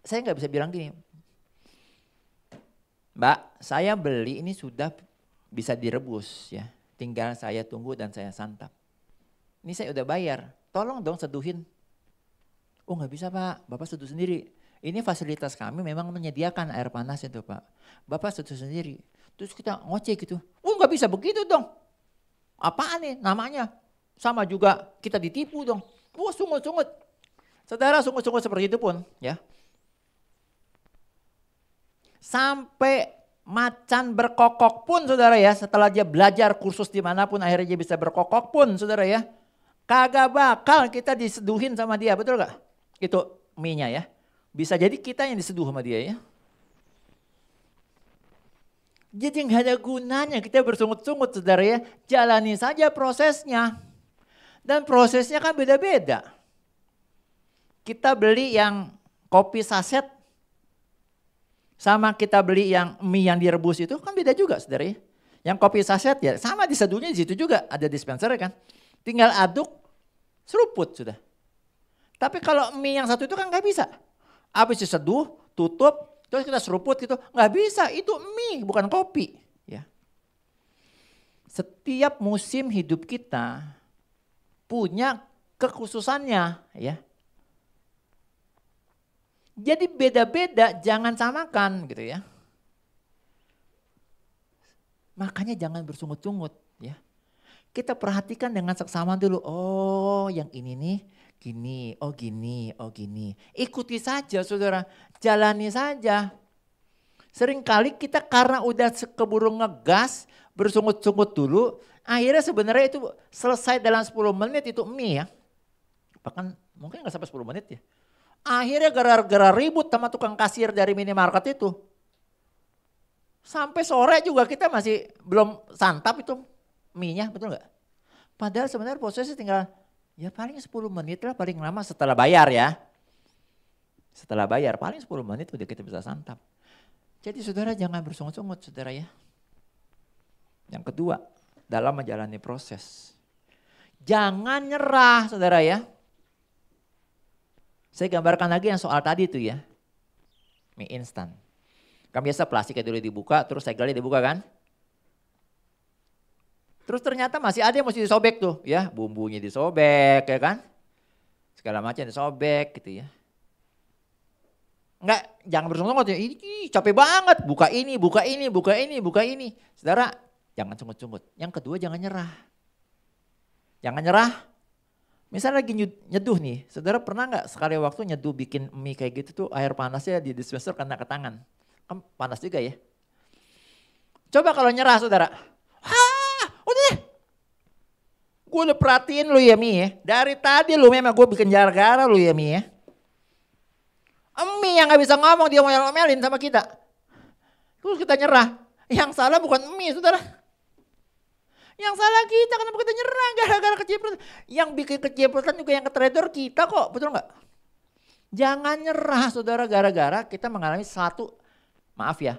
saya gak bisa bilang gini, Mbak saya beli ini sudah bisa direbus ya. Tinggal saya tunggu dan saya santap. Ini saya udah bayar, tolong dong seduhin. Oh gak bisa Pak, Bapak seduh sendiri. Ini fasilitas kami memang menyediakan air panas itu Pak. Bapak seduh sendiri. Terus kita ngoceh gitu. Oh gak bisa begitu dong. Apaan nih namanya? Sama juga kita ditipu dong. Oh sungut-sungut. Saudara sungut-sungut seperti itu pun ya. Sampai macan berkokok pun saudara ya. Setelah dia belajar kursus dimanapun akhirnya dia bisa berkokok pun saudara ya. Kagak bakal kita diseduhin sama dia, betul gak? Itu mie-nya ya. Bisa jadi kita yang diseduh sama dia ya. Jadi gak ada gunanya kita bersungut-sungut saudara ya. Jalani saja prosesnya. Dan prosesnya kan beda-beda. Kita beli yang kopi saset. Sama kita beli yang mie yang direbus itu kan beda juga saudara ya. Yang kopi saset ya sama diseduhnya di situ juga. Ada dispenser kan. Tinggal aduk seruput sudah. Tapi kalau mie yang satu itu kan gak bisa. Habis diseduh, tutup. Terus kita seruput gitu, nggak bisa, itu mie bukan kopi. Ya. Setiap musim hidup kita punya kekhususannya. Ya. Jadi beda-beda, jangan samakan gitu ya. Makanya jangan bersungut-sungut. Ya. Kita perhatikan dengan seksama dulu, oh yang ini nih gini, oh gini, oh gini. Ikuti saja saudara, jalani saja. Seringkali kita karena udah keburu ngegas, bersungut-sungut dulu, akhirnya sebenarnya itu selesai dalam 10 menit itu mie ya. Bahkan mungkin gak sampai 10 menit ya. Akhirnya gara-gara ribut sama tukang kasir dari minimarket itu. Sampai sore juga kita masih belum santap itu mie-nya, betul gak? Padahal sebenarnya prosesnya tinggal ya paling 10 menit lah paling lama setelah bayar ya. Setelah bayar paling 10 menit udah kita bisa santap. Jadi saudara jangan bersungut-sungut saudara ya. Yang kedua, dalam menjalani proses. Jangan nyerah saudara ya. Saya gambarkan lagi yang soal tadi itu ya. Mie instan. Kan biasa plastiknya dulu dibuka, terus segelnya dibuka kan. Terus ternyata masih ada yang mesti disobek tuh ya. Bumbunya disobek ya kan. Segala macam disobek gitu ya. Enggak, jangan bersungut-sungut ya. Ih, capek banget. Buka ini, buka ini, buka ini, buka ini. Saudara, jangan sungut-sungut. Yang kedua, jangan nyerah. Jangan nyerah. Misalnya lagi nyeduh nih. Saudara pernah nggak sekali waktu nyeduh bikin mie kayak gitu tuh air panasnya di dispenser kena ke tangan. Kan panas juga ya. Coba kalau nyerah saudara. Udah deh. Gue udah perhatiin lu ya mie ya. Dari tadi lu memang gue bikin gara-gara lu ya mie ya. Mie yang gak bisa ngomong dia ngomel-ngomelin sama kita. Terus kita nyerah. Yang salah bukan mie saudara. Yang salah kita kenapa kita nyerah gara-gara kecipratan. Yang bikin kecipratan juga yang ketrader kita kok, betul gak? Jangan nyerah saudara gara-gara kita mengalami satu, maaf ya,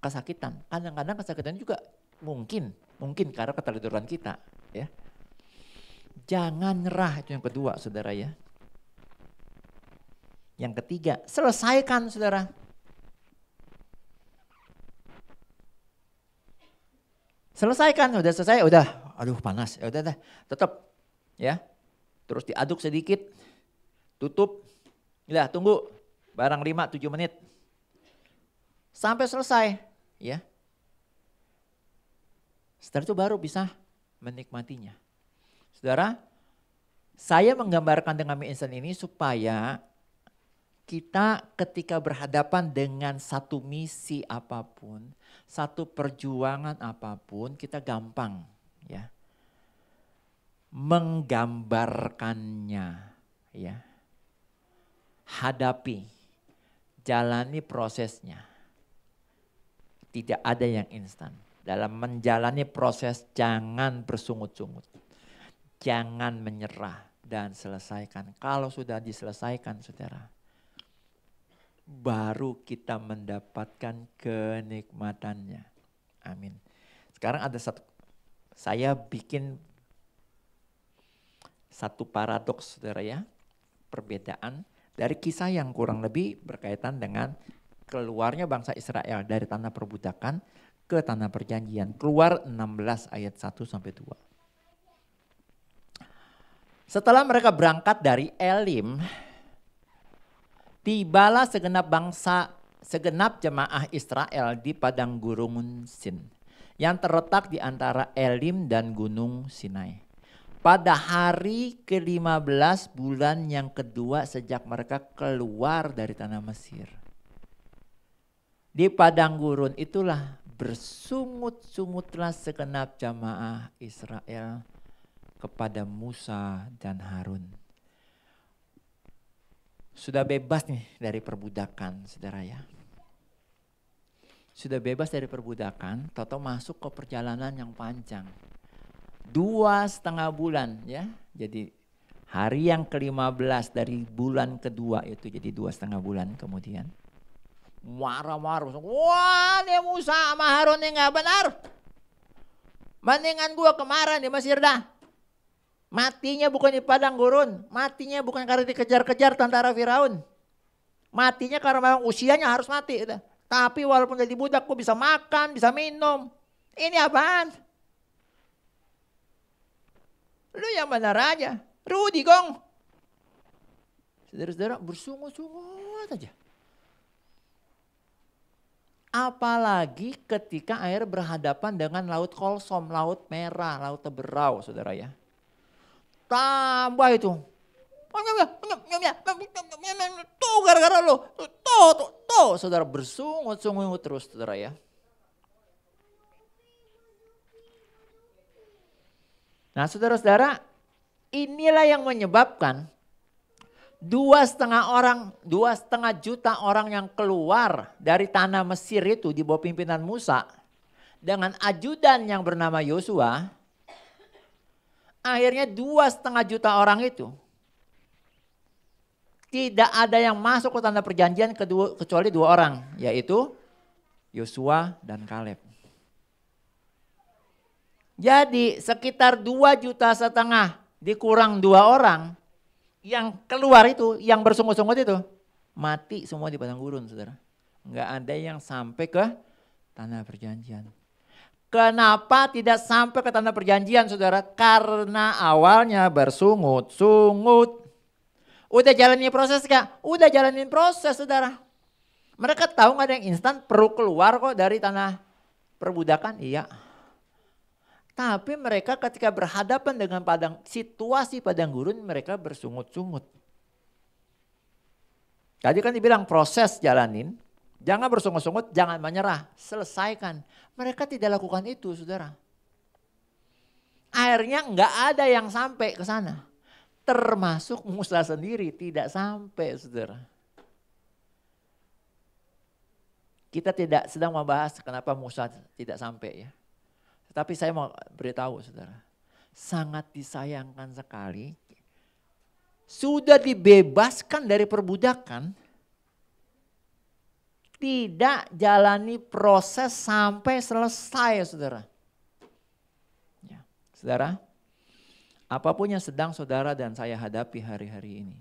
kesakitan. Kadang-kadang kesakitan juga mungkin karena ketraderan kita. Ya. Jangan nyerah itu yang kedua saudara ya. Yang ketiga, selesaikan saudara. Selesaikan, udah selesai, udah, aduh panas, ya udah, tetap, ya. Terus diaduk sedikit, tutup, udah tunggu, barang 5-7 menit, sampai selesai, ya. Setelah itu baru bisa menikmatinya. Saudara, saya menggambarkan dengan mie instan ini supaya kita ketika berhadapan dengan satu misi apapun, satu perjuangan apapun, kita gampang ya menggambarkannya ya. Hadapi, jalani prosesnya. Tidak ada yang instan. Dalam menjalani proses jangan bersungut-sungut. Jangan menyerah dan selesaikan. Kalau sudah diselesaikan saudara, baru kita mendapatkan kenikmatannya. Amin. Sekarang ada saya bikin satu paradoks saudara ya. Perbedaan dari kisah yang kurang lebih berkaitan dengan keluarnya bangsa Israel dari tanah perbudakan ke tanah perjanjian. Keluar 16 ayat 1-2. Setelah mereka berangkat dari Elim, tibalah segenap jemaah Israel di padang gurun Sin yang terletak di antara Elim dan gunung Sinai. Pada hari ke-15 bulan yang kedua sejak mereka keluar dari tanah Mesir. Di padang gurun itulah bersungut-sungutlah segenap jemaah Israel kepada Musa dan Harun. Sudah bebas nih dari perbudakan saudara ya. Sudah bebas dari perbudakan, tahu-tahu masuk ke perjalanan yang panjang. 2,5 bulan ya. Jadi hari yang ke-15 dari bulan kedua itu jadi 2,5 bulan kemudian. Marah-marah. Wah nih Musa sama Harun ini gak benar. Bandingan gua kemarin di Mesir dah. Matinya bukan di padang gurun, matinya bukan karena dikejar-kejar tentara Firaun. Matinya karena memang usianya harus mati. Udah. Tapi walaupun jadi budak, gue bisa makan, bisa minum. Ini apaan? Lu yang benar aja, Rudi Gong. Saudara-saudara bersungut-sungut aja. Apalagi ketika air berhadapan dengan laut Kolsom, laut merah, laut Teberau saudara ya. Tambah itu Tuh gara-gara lo, tuh. Saudara bersungut-sungut terus saudara ya. Nah saudara-saudara, inilah yang menyebabkan 2,5 juta orang yang keluar dari tanah Mesir itu di bawah pimpinan Musa dengan ajudan yang bernama Yosua. Akhirnya 2,5 juta orang itu tidak ada yang masuk ke tanah perjanjian kecuali 2 orang, yaitu Yosua dan Kaleb. Jadi sekitar 2,5 juta dikurang 2 orang. Yang keluar itu, yang bersungut-sungut itu, mati semua di padang gurun saudara. Enggak ada yang sampai ke tanah perjanjian. Kenapa tidak sampai ke tanah perjanjian saudara? Karena awalnya bersungut-sungut. Udah jalanin proses gak? Udah jalanin proses saudara. Mereka tahu gak ada yang instan, perlu keluar kok dari tanah perbudakan? Iya. Tapi mereka ketika berhadapan dengan situasi padang gurun, mereka bersungut-sungut. Tadi kan dibilang proses jalanin, jangan bersungut-sungut, jangan menyerah, selesaikan. Mereka tidak lakukan itu saudara. Akhirnya nggak ada yang sampai ke sana. Termasuk Musa sendiri tidak sampai saudara. Kita tidak sedang membahas kenapa Musa tidak sampai ya. Tapi saya mau beritahu saudara, sangat disayangkan sekali, sudah dibebaskan dari perbudakan, tidak jalani proses sampai selesai saudara. Ya, saudara, apapun yang sedang saudara dan saya hadapi hari-hari ini,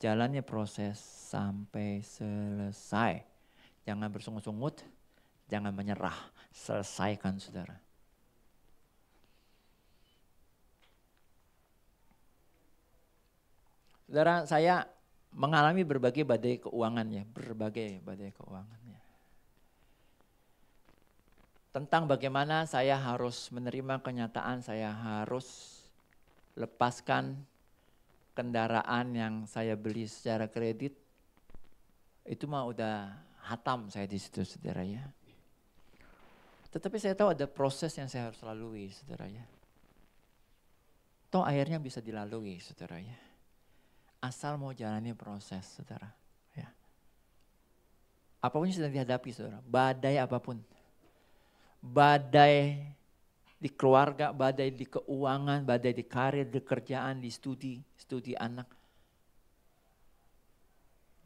jalannya proses sampai selesai. Jangan bersungut-sungut, jangan menyerah. Selesaikan saudara. Saudara, saya mengalami berbagai badai keuangan ya, tentang bagaimana saya harus menerima kenyataan, saya harus lepaskan kendaraan yang saya beli secara kredit. Itu mah udah hatam saya di situ saudara ya. Tetapi saya tahu ada proses yang saya harus lalui saudara ya. Toh akhirnya bisa dilalui saudara ya. Asal mau jalani proses saudara ya. Apapun yang sedang dihadapi saudara, badai apapun. Badai di keluarga, badai di keuangan, badai di karir, di kerjaan, di studi anak.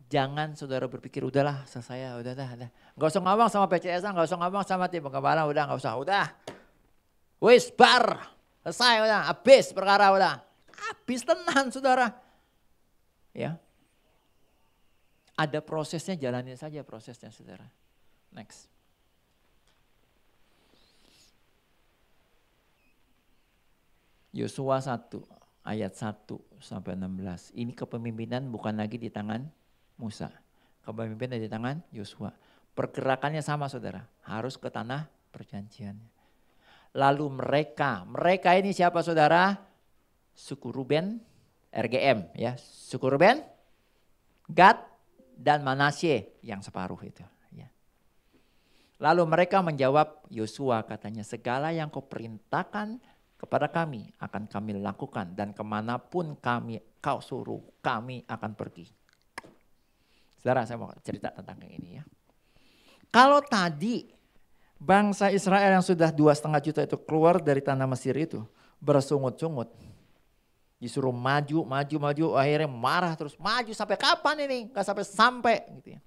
Jangan saudara berpikir udahlah selesai udah. Gak usah ngomong sama PCS, gak usah ngomong sama tim pengembala, udah gak usah. Udah, wis bar, selesai udah, habis perkara udah. Habis tenan saudara. Ya, ada prosesnya, jalanin saja prosesnya saudara. Next. Yosua 1 ayat 1 sampai 16. Ini kepemimpinan bukan lagi di tangan Musa. Kepemimpinan di tangan Yosua. Pergerakannya sama saudara, harus ke tanah perjanjian. Lalu mereka ini siapa saudara? Suku Ruben, RGM ya, suku Ruben, Gad dan Manasye yang separuh itu. Ya. Lalu mereka menjawab Yosua katanya, segala yang kau perintahkan kepada kami akan kami lakukan dan kemanapun kau suruh kami akan pergi. Saudara, saya mau cerita tentang yang ini ya. Kalau tadi bangsa Israel yang sudah 2,5 juta itu keluar dari tanah Mesir itu bersungut-sungut, disuruh maju, akhirnya marah terus, maju sampai kapan ini? Gak sampai gitu ya.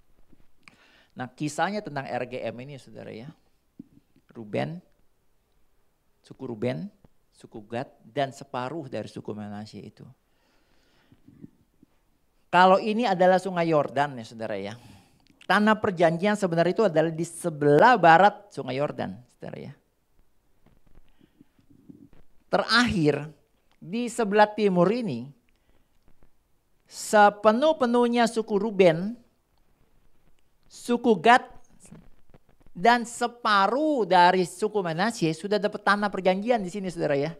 Nah kisahnya tentang RGM ini saudara ya, Ruben, suku Gad dan separuh dari suku Manasye itu. Kalau ini adalah sungai Yordan ya saudara ya. Tanah perjanjian sebenarnya itu adalah di sebelah barat sungai Yordan saudara ya. Terakhir di sebelah timur ini sepenuh-penuhnya suku Ruben, suku Gad dan separuh dari suku Manasye sudah dapat tanah perjanjian di sini saudara ya.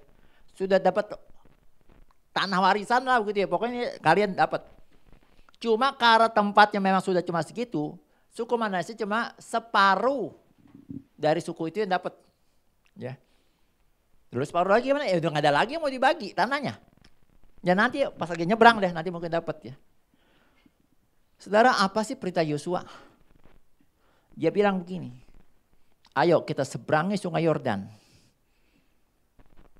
Sudah dapat tanah warisan lah begitu ya. Pokoknya kalian dapat. Cuma karena tempatnya memang sudah cuma segitu, suku Manasye cuma separuh dari suku itu yang dapat. Ya. Terus separuh lagi gimana? Ya udah gak ada lagi yang mau dibagi tanahnya. Ya nanti pas lagi nyebrang deh, nanti mungkin dapat ya. Saudara, apa sih perintah Yosua? Dia bilang begini, ayo kita seberangi sungai Yordan.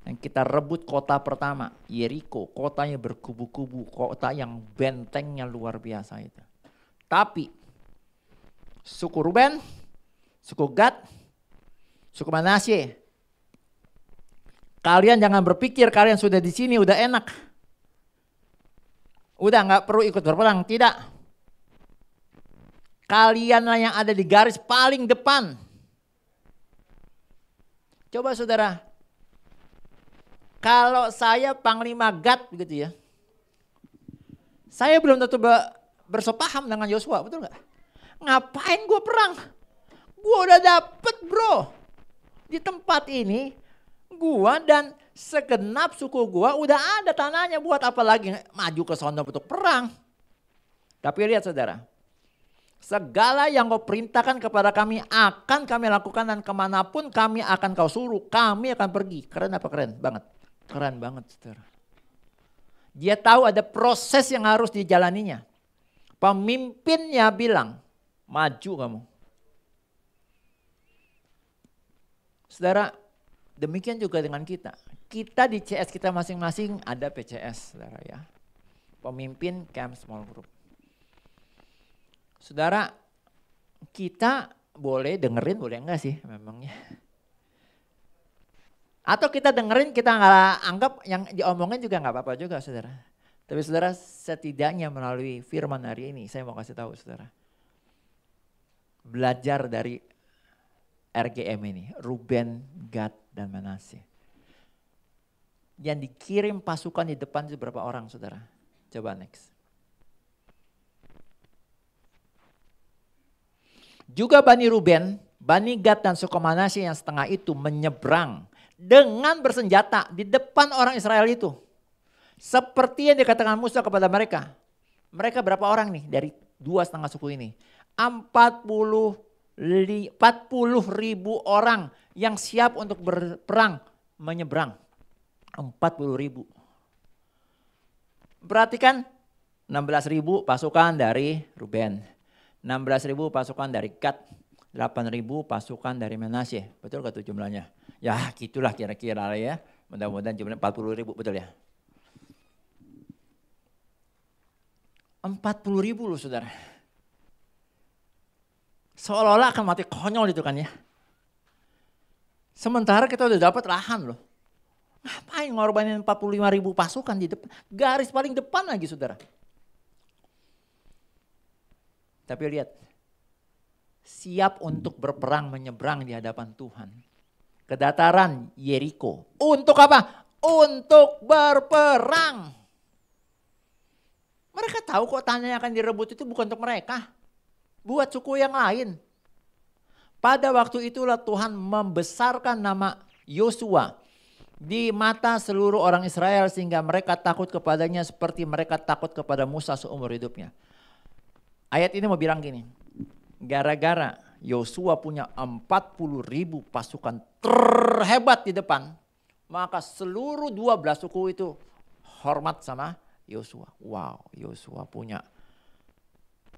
Dan kita rebut kota pertama, Yeriko, kotanya berkubu-kubu, kota yang bentengnya luar biasa itu. Tapi suku Ruben, suku Gad, suku Manasye, kalian jangan berpikir kalian sudah di sini udah enak. Udah nggak perlu ikut berperang, tidak. Kalianlah yang ada di garis paling depan. Coba saudara, kalau saya Panglima Gad begitu ya, saya belum tentu bersepaham dengan Yosua, betul nggak? Ngapain gue perang? Gue udah dapet bro. Di tempat ini, gue dan segenap suku gue udah ada tanahnya, buat apa lagi maju ke sana untuk perang. Tapi lihat saudara, segala yang kau perintahkan kepada kami akan kami lakukan, dan kemanapun kami akan kau suruh, kami akan pergi. Keren apa keren? Banget. Keren banget saudara. Dia tahu ada proses yang harus dijalaninya. Pemimpinnya bilang, maju kamu. Saudara, demikian juga dengan kita. Kita di CS kita masing-masing ada PCS saudara ya. Pemimpin camp small group. Saudara, kita boleh dengerin, boleh enggak sih memangnya? Atau kita dengerin, kita nggak anggap yang diomongin juga nggak apa-apa juga saudara. Tapi saudara, setidaknya melalui firman hari ini saya mau kasih tahu saudara. Belajar dari RGM ini, Ruben, Gad, dan Manasye. Yang dikirim pasukan di depan itu berapa orang saudara? Coba next. Juga Bani Ruben, Bani Gad, dan suku Manasye yang setengah itu menyeberang dengan bersenjata di depan orang Israel itu. Seperti yang dikatakan Musa kepada mereka. Mereka berapa orang nih dari 2,5 suku ini? 40.000 orang yang siap untuk berperang menyeberang. 40.000. Berarti kan 16.000 pasukan dari Ruben, 16.000 pasukan dari Gad, 8.000 pasukan dari Manasye. Betul gak tuh jumlahnya? Ya gitulah kira-kira ya. Mudah-mudahan jumlahnya 40.000, betul ya? 40.000 loh saudara. Seolah-olah akan mati konyol itu kan ya. Sementara kita udah dapat lahan loh. Ngapain ngorbanin 45.000 pasukan di depan? Garis paling depan lagi saudara. Tapi lihat, siap untuk berperang menyeberang di hadapan Tuhan. Ke dataran Yeriko. Untuk apa? Untuk berperang. Mereka tahu kok tanah yang akan direbut itu bukan untuk mereka. Buat suku yang lain. Pada waktu itulah Tuhan membesarkan nama Yosua di mata seluruh orang Israel sehingga mereka takut kepadanya seperti mereka takut kepada Musa seumur hidupnya. Ayat ini mau bilang gini, gara-gara Yosua punya 40.000 pasukan terhebat di depan, maka seluruh 12 suku itu hormat sama Yosua. Wow, Yosua punya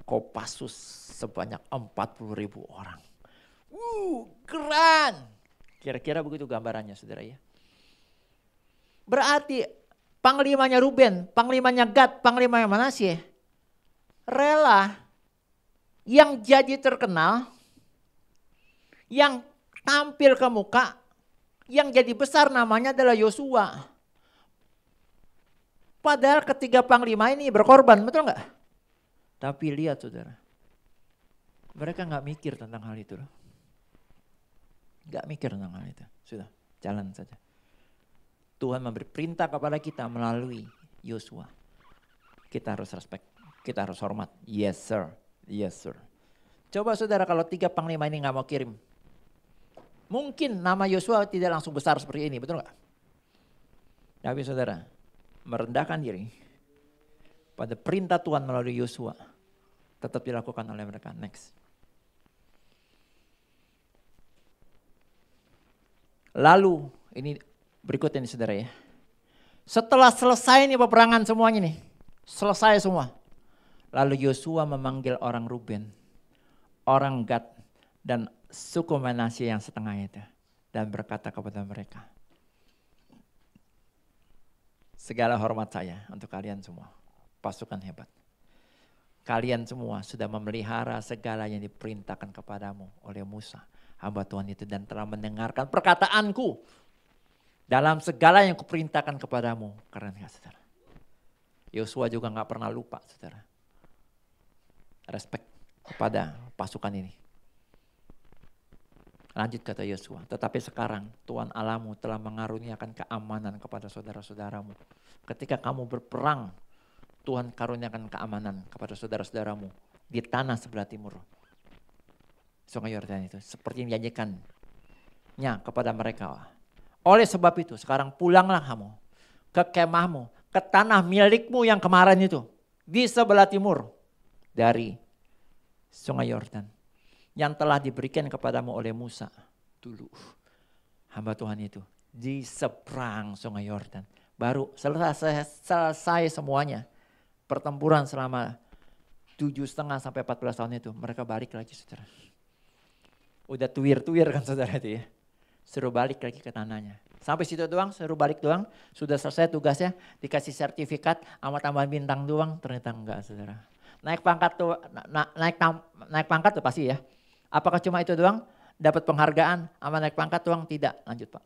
Kopassus sebanyak 40.000 orang. Keren. Kira-kira begitu gambarannya saudara ya. Berarti panglimanya Ruben, panglimanya Gad, panglimanya Manasye rela yang jadi terkenal, yang tampil ke muka, yang jadi besar namanya adalah Yosua. Padahal ketiga panglima ini berkorban, betul nggak? Tapi lihat saudara, mereka nggak mikir tentang hal itu loh. Nggak mikir tentang hal itu, sudah jalan saja. Tuhan memberi perintah kepada kita melalui Yosua. Kita harus respect, kita harus hormat. Yes sir, yes sir. Coba saudara kalau 3 panglima ini nggak mau kirim. Mungkin nama Yosua tidak langsung besar seperti ini, betul nggak? Tapi saudara, merendahkan diri pada perintah Tuhan melalui Yosua tetap dilakukan oleh mereka. Next. Lalu ini berikutnya nih saudara ya. Setelah selesai nih peperangan semuanya nih. Selesai semua. Lalu Yosua memanggil orang Ruben, orang Gad, dan suku Manasye yang setengah itu. Dan berkata kepada mereka, segala hormat saya untuk kalian semua, pasukan hebat. Kalian semua sudah memelihara segala yang diperintahkan kepadamu oleh Musa, hamba Tuhan itu, dan telah mendengarkan perkataanku dalam segala yang kuperintahkan kepadamu. Keren gak saudara? Yosua juga gak pernah lupa saudara. Respect kepada pasukan ini. Lanjut kata Yosua, tetapi sekarang Tuhan Allahmu telah mengaruniakan keamanan kepada saudara-saudaramu. Ketika kamu berperang, Tuhan karuniakan keamanan kepada saudara-saudaramu di tanah sebelah timur Sungai Yordan itu, seperti yang dijanjikannya kepada mereka. Oleh sebab itu sekarang pulanglah kamu ke kemahmu, ke tanah milikmu yang kemarin itu di sebelah timur dari Sungai Yordan, yang telah diberikan kepadamu oleh Musa dulu, hamba Tuhan itu, di seberang Sungai Yordan. Baru selesai semuanya, pertempuran selama 7,5 sampai 14 tahun itu, mereka balik lagi saudara. Udah tuir-tuir kan saudara itu ya, suruh balik lagi ke tanahnya. Sampai situ doang, suruh balik doang, sudah selesai tugasnya, dikasih sertifikat, sama tambahan bintang doang, ternyata enggak saudara. Naik pangkat tuh, naik pangkat tuh pasti ya. Apakah cuma itu doang? Dapat penghargaan sama naik pangkat doang? Tidak. Lanjut Pak.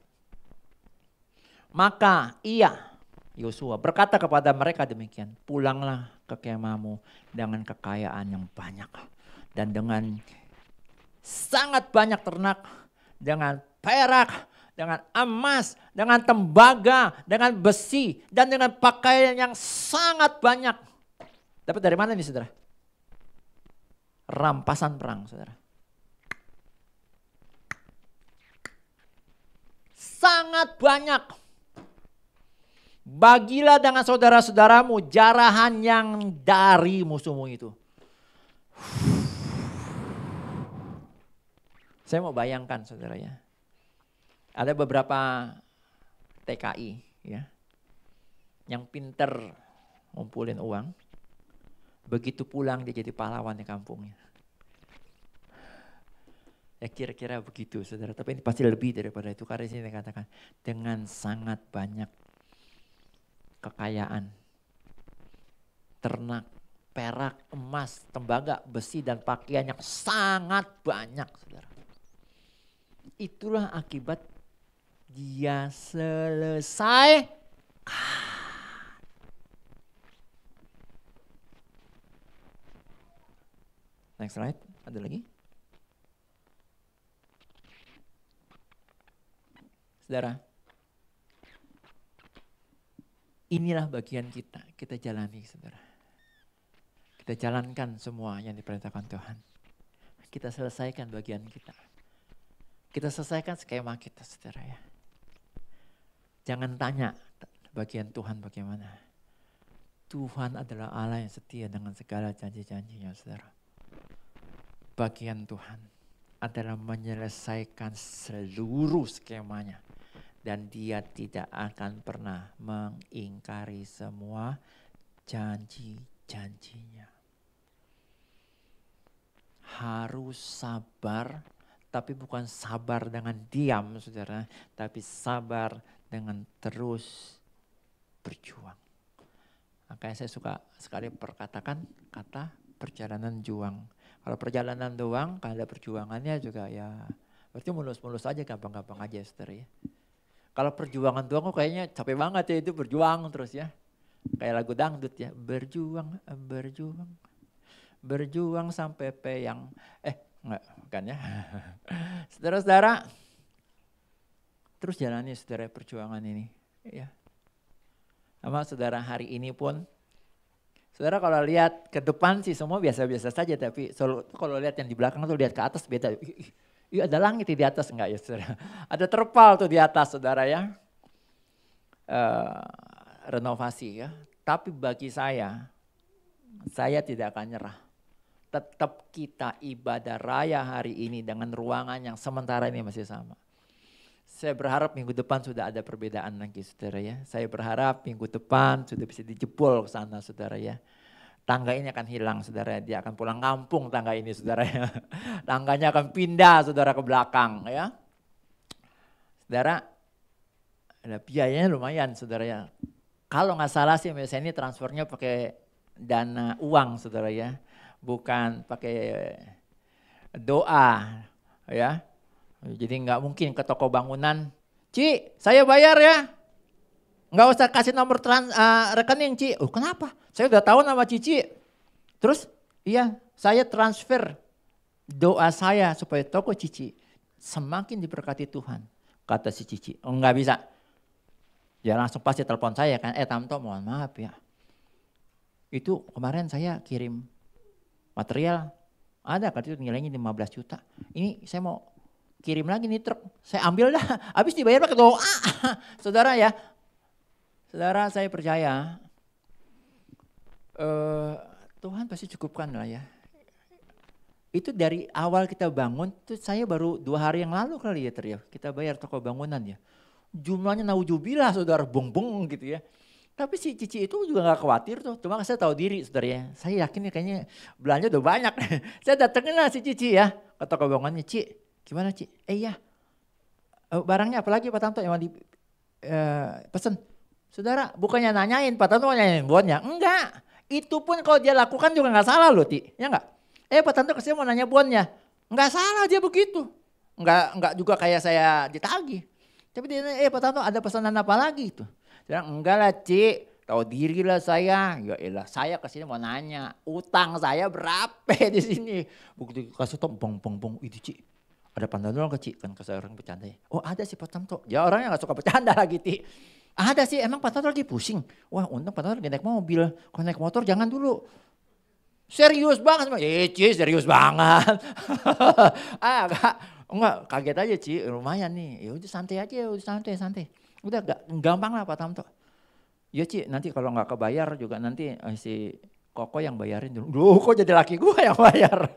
Maka Yosua berkata kepada mereka demikian. Pulanglah ke kemahmu dengan kekayaan yang banyak. Dan dengan sangat banyak ternak. Dengan perak, dengan emas, dengan tembaga, dengan besi. Dan dengan pakaian yang sangat banyak. Dapat dari mana nih saudara? Rampasan perang saudara. Sangat banyak. Bagilah dengan saudara-saudaramu jarahan yang dari musuhmu itu. Saya mau bayangkan saudara ya. Ada beberapa TKI ya, yang pinter ngumpulin uang. Begitu pulang dia jadi pahlawan di kampungnya. Ya kira-kira begitu saudara, tapi ini pasti lebih daripada itu. Karena sini dikatakan dengan sangat banyak kekayaan, ternak, perak, emas, tembaga, besi dan pakaian yang sangat banyak saudara. Itulah akibat dia selesai. Next slide, ada lagi? Saudara, inilah bagian kita jalani saudara. Kita jalankan semua yang diperintahkan Tuhan. Kita selesaikan bagian kita. Kita selesaikan skema kita saudara ya. Jangan tanya bagian Tuhan bagaimana. Tuhan adalah Allah yang setia dengan segala janji-janjinya saudara. Bagian Tuhan adalah menyelesaikan seluruh skemanya. Dan dia tidak akan pernah mengingkari semua janji-janjinya. Harus sabar, tapi bukan sabar dengan diam saudara. Tapi sabar dengan terus berjuang. Makanya saya suka sekali perkatakan kata perjalanan juang. Kalau perjalanan doang, kalau ada perjuangannya juga ya berarti mulus-mulus aja, gampang-gampang aja saudara ya. Kalau perjuangan doang kok kayaknya capek banget ya itu berjuang terus ya. Kayak lagu dangdut ya, berjuang, berjuang. Berjuang sampai peyang. Enggak kan ya. Saudara-saudara, terus jalani saudara perjuangan ini. Ya. Sama saudara hari ini pun, saudara kalau lihat ke depan sih semua biasa-biasa saja. Tapi kalau lihat yang di belakang tuh lihat ke atas beda. Iya ada langit di atas enggak ya saudara? Ada terpal tuh di atas saudara ya. renovasi ya. Tapi bagi saya tidak akan nyerah. Tetap kita ibadah raya hari ini dengan ruangan yang sementara ini masih sama. Saya berharap minggu depan sudah ada perbedaan lagi saudara ya. Saya berharap minggu depan sudah bisa dijebol ke sana saudara ya. Tangga ini akan hilang saudara, dia akan pulang kampung tangga ini saudara ya. Tangganya akan pindah saudara ke belakang ya. Saudara, ada biayanya lumayan saudara ya. Kalau nggak salah sih misalnya ini transfernya pakai dana uang saudara ya. Bukan pakai doa ya. Jadi nggak mungkin ke toko bangunan, Ci saya bayar ya. Nggak usah kasih nomor rekening Ci. Oh kenapa? Saya udah tahu nama Cici. Terus iya saya transfer doa saya supaya toko Cici semakin diberkati Tuhan. Kata si Cici, oh nggak bisa. Ya langsung pasti telepon saya kan, Tamto mohon maaf ya. Itu kemarin saya kirim material, ada kan itu nilainya 15 juta. Ini saya mau kirim lagi nih truk, saya ambil dah, habis dibayar pakai doa. Saudara ya, saudara saya percaya Tuhan pasti cukupkan lah ya. Itu dari awal kita bangun, tuh saya baru 2 hari yang lalu kali ya kita bayar toko bangunan ya. Jumlahnya naujubillah saudara, bong-bong gitu ya. Tapi si Cici itu juga gak khawatir tuh, cuma saya tahu diri saudara ya. Saya yakin nih kayaknya belanja udah banyak. Saya datengin lah si Cici ya, ke toko bangunannya, Ci gimana Ci? Iya, barangnya apalagi Pak Tanto yang pesen? Saudara bukannya nanyain, Pak Tanto nanyain bonnya? Enggak, itu pun kalau dia lakukan juga gak salah loh Ti, ya enggak? Pak Tanto kesini mau nanya bonnya, enggak salah dia begitu. Enggak juga kayak saya ditagih. Tapi dia Pak Tanto ada pesanan apa lagi itu? Saya bilang, enggak lah Ci, tahu diri lah saya. Ya elah, saya kesini mau nanya, utang saya berapa di sini? Begitu kasih tau, bong, itu Ci. Ada pandangan ke Ci, kan saya orang bercanda ya. Oh ada sih Pak Tanto, ya orangnya gak suka bercanda lagi Ti. Ada sih, emang Pak Tanto lagi pusing. Wah untung Pak Tanto lagi naik mobil, kalau naik motor jangan dulu. Serius banget, Ci serius banget. Enggak, kaget aja Ci, lumayan nih. Ya udah santai aja, udah santai. Udah gampang lah Pak Tanto. Ya Ci, nanti kalau nggak kebayar juga nanti si Koko yang bayarin dulu. Duh, kok jadi laki gue yang bayar.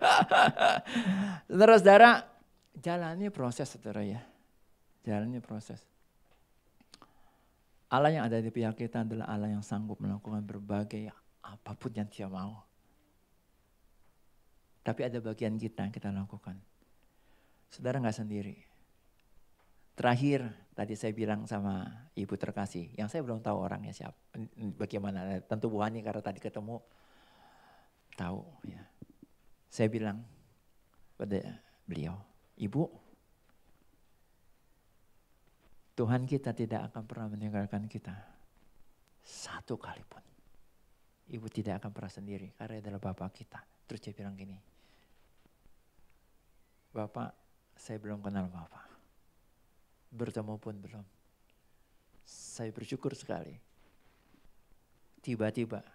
Saudara-saudara, jalani proses saudara ya. Jalani proses. Allah yang ada di pihak kita adalah Allah yang sanggup melakukan berbagai apapun yang dia mau. Tapi ada bagian kita yang kita lakukan. Saudara nggak sendiri. Terakhir tadi saya bilang sama ibu terkasih, yang saya belum tahu orangnya siapa, bagaimana. Tentu Bu Hani karena tadi ketemu tahu ya. Saya bilang pada beliau, Ibu, Tuhan kita tidak akan pernah meninggalkan kita satu kali pun. Ibu tidak akan pernah sendiri karena adalah Bapak kita. Terus dia bilang gini, Bapak, saya belum kenal Bapak. Bertemu pun belum. Saya bersyukur sekali. Tiba-tiba,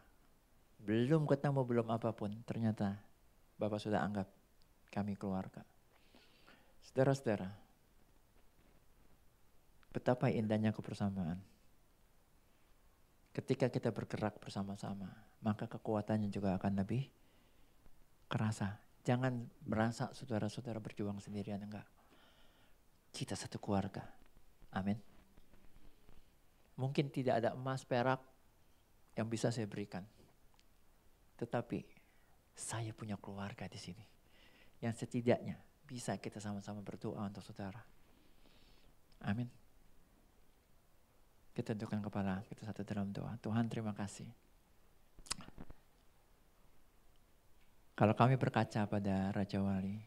belum ketemu, belum apapun, ternyata Bapak sudah anggap kami keluarga. Saudara-saudara, betapa indahnya kebersamaan. Ketika kita bergerak bersama-sama, maka kekuatannya juga akan lebih kerasa. Jangan merasa saudara-saudara berjuang sendirian, enggak. Kita satu keluarga. Amin. Mungkin tidak ada emas perak yang bisa saya berikan. Tetapi saya punya keluarga di sini. Yang setidaknya bisa kita sama-sama berdoa untuk saudara. Amin. Kita tundukkan kepala kita satu dalam doa. Tuhan terima kasih. Kalau kami berkaca pada Raja Wali,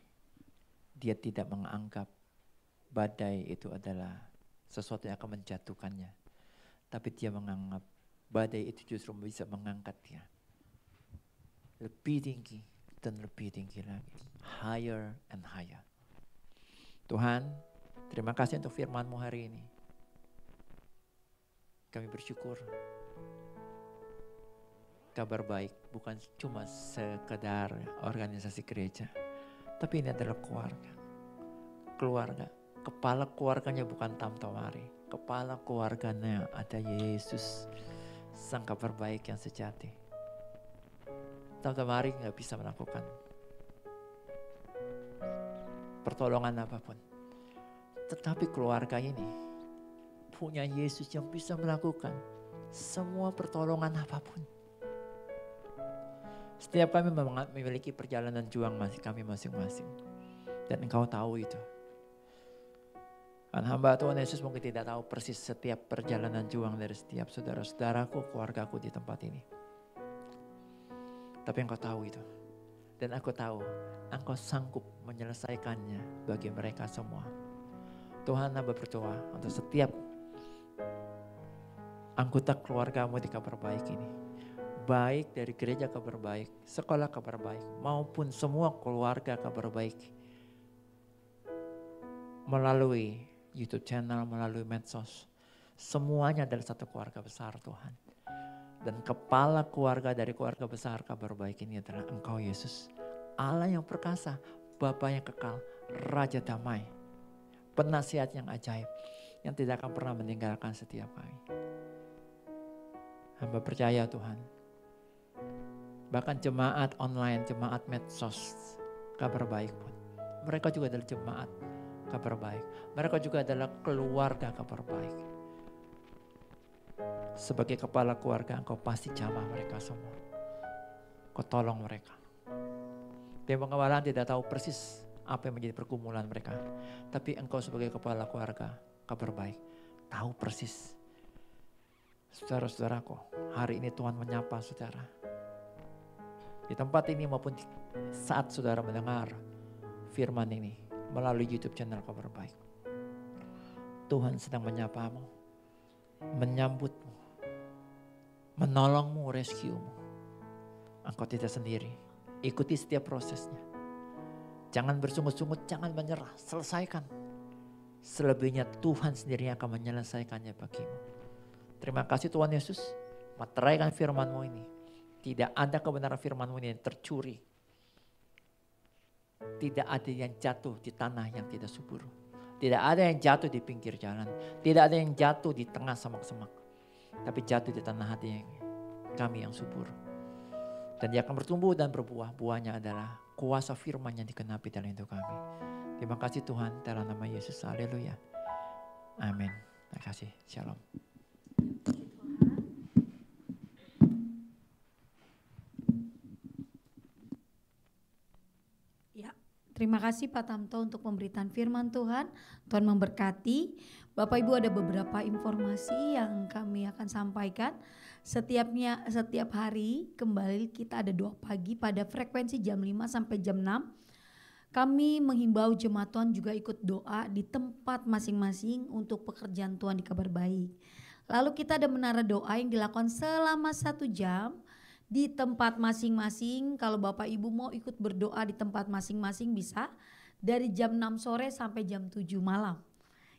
dia tidak menganggap badai itu adalah sesuatu yang akan menjatuhkannya. Tapi dia menganggap badai itu justru bisa mengangkat dia. Lebih tinggi dan lebih tinggi lagi. Higher and higher. Tuhan, terima kasih untuk firman-Mu hari ini. Kami bersyukur. Kabar baik bukan cuma sekedar organisasi gereja. Tapi ini adalah keluarga. Keluarga. Kepala keluarganya bukan Tamtawari. Kepala keluarganya ada Yesus. Sang Kabar Baik yang sejati. Teman-teman hari gak bisa melakukan pertolongan apapun. Tetapi keluarga ini punya Yesus yang bisa melakukan semua pertolongan apapun. Setiap kami memiliki perjalanan juang kami masing-masing. Dan engkau tahu itu. Dan hamba Tuhan Yesus mungkin tidak tahu persis setiap perjalanan juang dari setiap saudara-saudaraku, keluargaku di tempat ini. Tapi engkau tahu itu. Dan aku tahu engkau sanggup menyelesaikannya bagi mereka semua. Tuhan, hamba berdoa untuk setiap anggota keluargamu di Kabar Baik ini. Baik dari gereja Kabar Baik, sekolah Kabar Baik, maupun semua keluarga Kabar Baik. Melalui YouTube channel, melalui medsos. Semuanya adalah satu keluarga besar Tuhan. Dan kepala keluarga dari keluarga besar Kabar Baik ini adalah Engkau Yesus. Allah yang perkasa, Bapa yang kekal, Raja damai. Penasihat yang ajaib, yang tidak akan pernah meninggalkan setiap kami. Hamba percaya Tuhan. Bahkan jemaat online, jemaat medsos Kabar Baik pun. Mereka juga adalah jemaat Kabar Baik. Mereka juga adalah keluarga Kabar Baik. Sebagai kepala keluarga Engkau pasti jamah mereka semua. Kau tolong mereka. Tim pengawalan tidak tahu persis apa yang menjadi pergumulan mereka. Tapi Engkau sebagai kepala keluarga Kabar Baik tahu persis. Saudara-saudaraku, hari ini Tuhan menyapa saudara. Di tempat ini maupun saat saudara mendengar firman ini melalui YouTube channel Kabar Baik. Tuhan sedang menyapamu, menyambutmu, menolongmu, rescuemu. Engkau tidak sendiri, ikuti setiap prosesnya. Jangan bersungut-sungut, jangan menyerah, selesaikan. Selebihnya Tuhan sendiri yang akan menyelesaikannya bagimu. Terima kasih Tuhan Yesus, meteraikan firman-Mu ini. Tidak ada kebenaran firman-Mu ini yang tercuri. Tidak ada yang jatuh di tanah yang tidak subur. Tidak ada yang jatuh di pinggir jalan. Tidak ada yang jatuh di tengah semak-semak. Tapi jatuh di tanah hati kami yang subur. Dan dia akan bertumbuh dan berbuah. Buahnya adalah kuasa firman yang dikenapi dalam hidup kami. Terima kasih Tuhan, dalam nama Yesus. Haleluya. Amin. Terima kasih. Shalom.
Terima kasih Pak Tamto untuk pemberitaan firman Tuhan. Tuhan memberkati. Bapak Ibu, ada beberapa informasi yang kami akan sampaikan. Setiap hari kembali kita ada doa pagi pada frekuensi jam 5 sampai jam 6. Kami menghimbau jemaat Tuhan juga ikut doa di tempat masing-masing untuk pekerjaan Tuhan di Kabar Baik. Lalu kita ada menara doa yang dilakukan selama 1 jam. Di tempat masing-masing, kalau Bapak Ibu mau ikut berdoa di tempat masing-masing bisa dari jam 6 sore sampai jam 7 malam.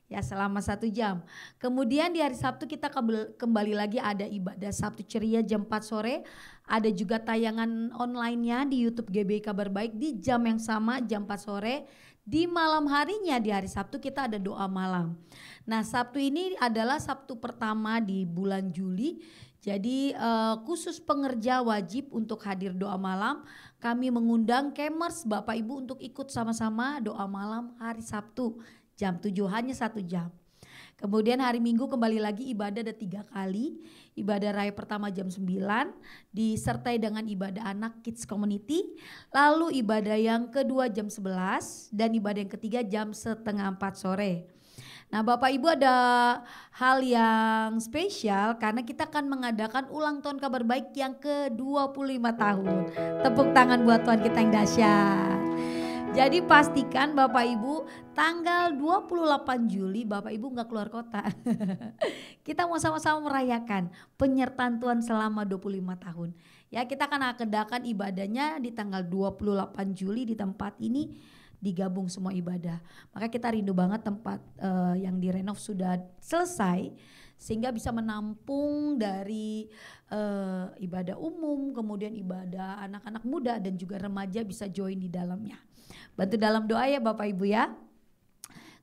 Ya, selama 1 jam. Kemudian di hari Sabtu kita kembali lagi ada ibadah Sabtu ceria jam 4 sore. Ada juga tayangan online-nya di YouTube GBI Kabar Baik di jam yang sama jam 4 sore. Di malam harinya di hari Sabtu kita ada doa malam. Nah, Sabtu ini adalah Sabtu pertama di bulan Juli. Jadi khusus pengerja wajib untuk hadir doa malam. Kami mengundang Kemers Bapak Ibu untuk ikut sama-sama doa malam hari Sabtu jam 7, hanya 1 jam. Kemudian hari Minggu kembali lagi ibadah ada 3 kali. Ibadah raya pertama jam 9 disertai dengan ibadah anak Kids Community. Lalu ibadah yang kedua jam 11 dan ibadah yang ketiga jam 3:30 sore. Nah Bapak Ibu, ada hal yang spesial karena kita akan mengadakan ulang tahun Kabar Baik yang ke-25 tahun. Tepuk tangan buat Tuhan kita yang dahsyat. Jadi pastikan Bapak Ibu tanggal 28 Juli Bapak Ibu gak keluar kota. Kita mau sama-sama merayakan penyertaan Tuhan selama 25 tahun. Ya, kita akan adakan ibadahnya di tanggal 28 Juli di tempat ini. Digabung semua ibadah. Maka kita rindu banget tempat yang direnov sudah selesai sehingga bisa menampung dari ibadah umum, kemudian ibadah anak-anak muda dan juga remaja bisa join di dalamnya. Bantu dalam doa ya Bapak Ibu ya.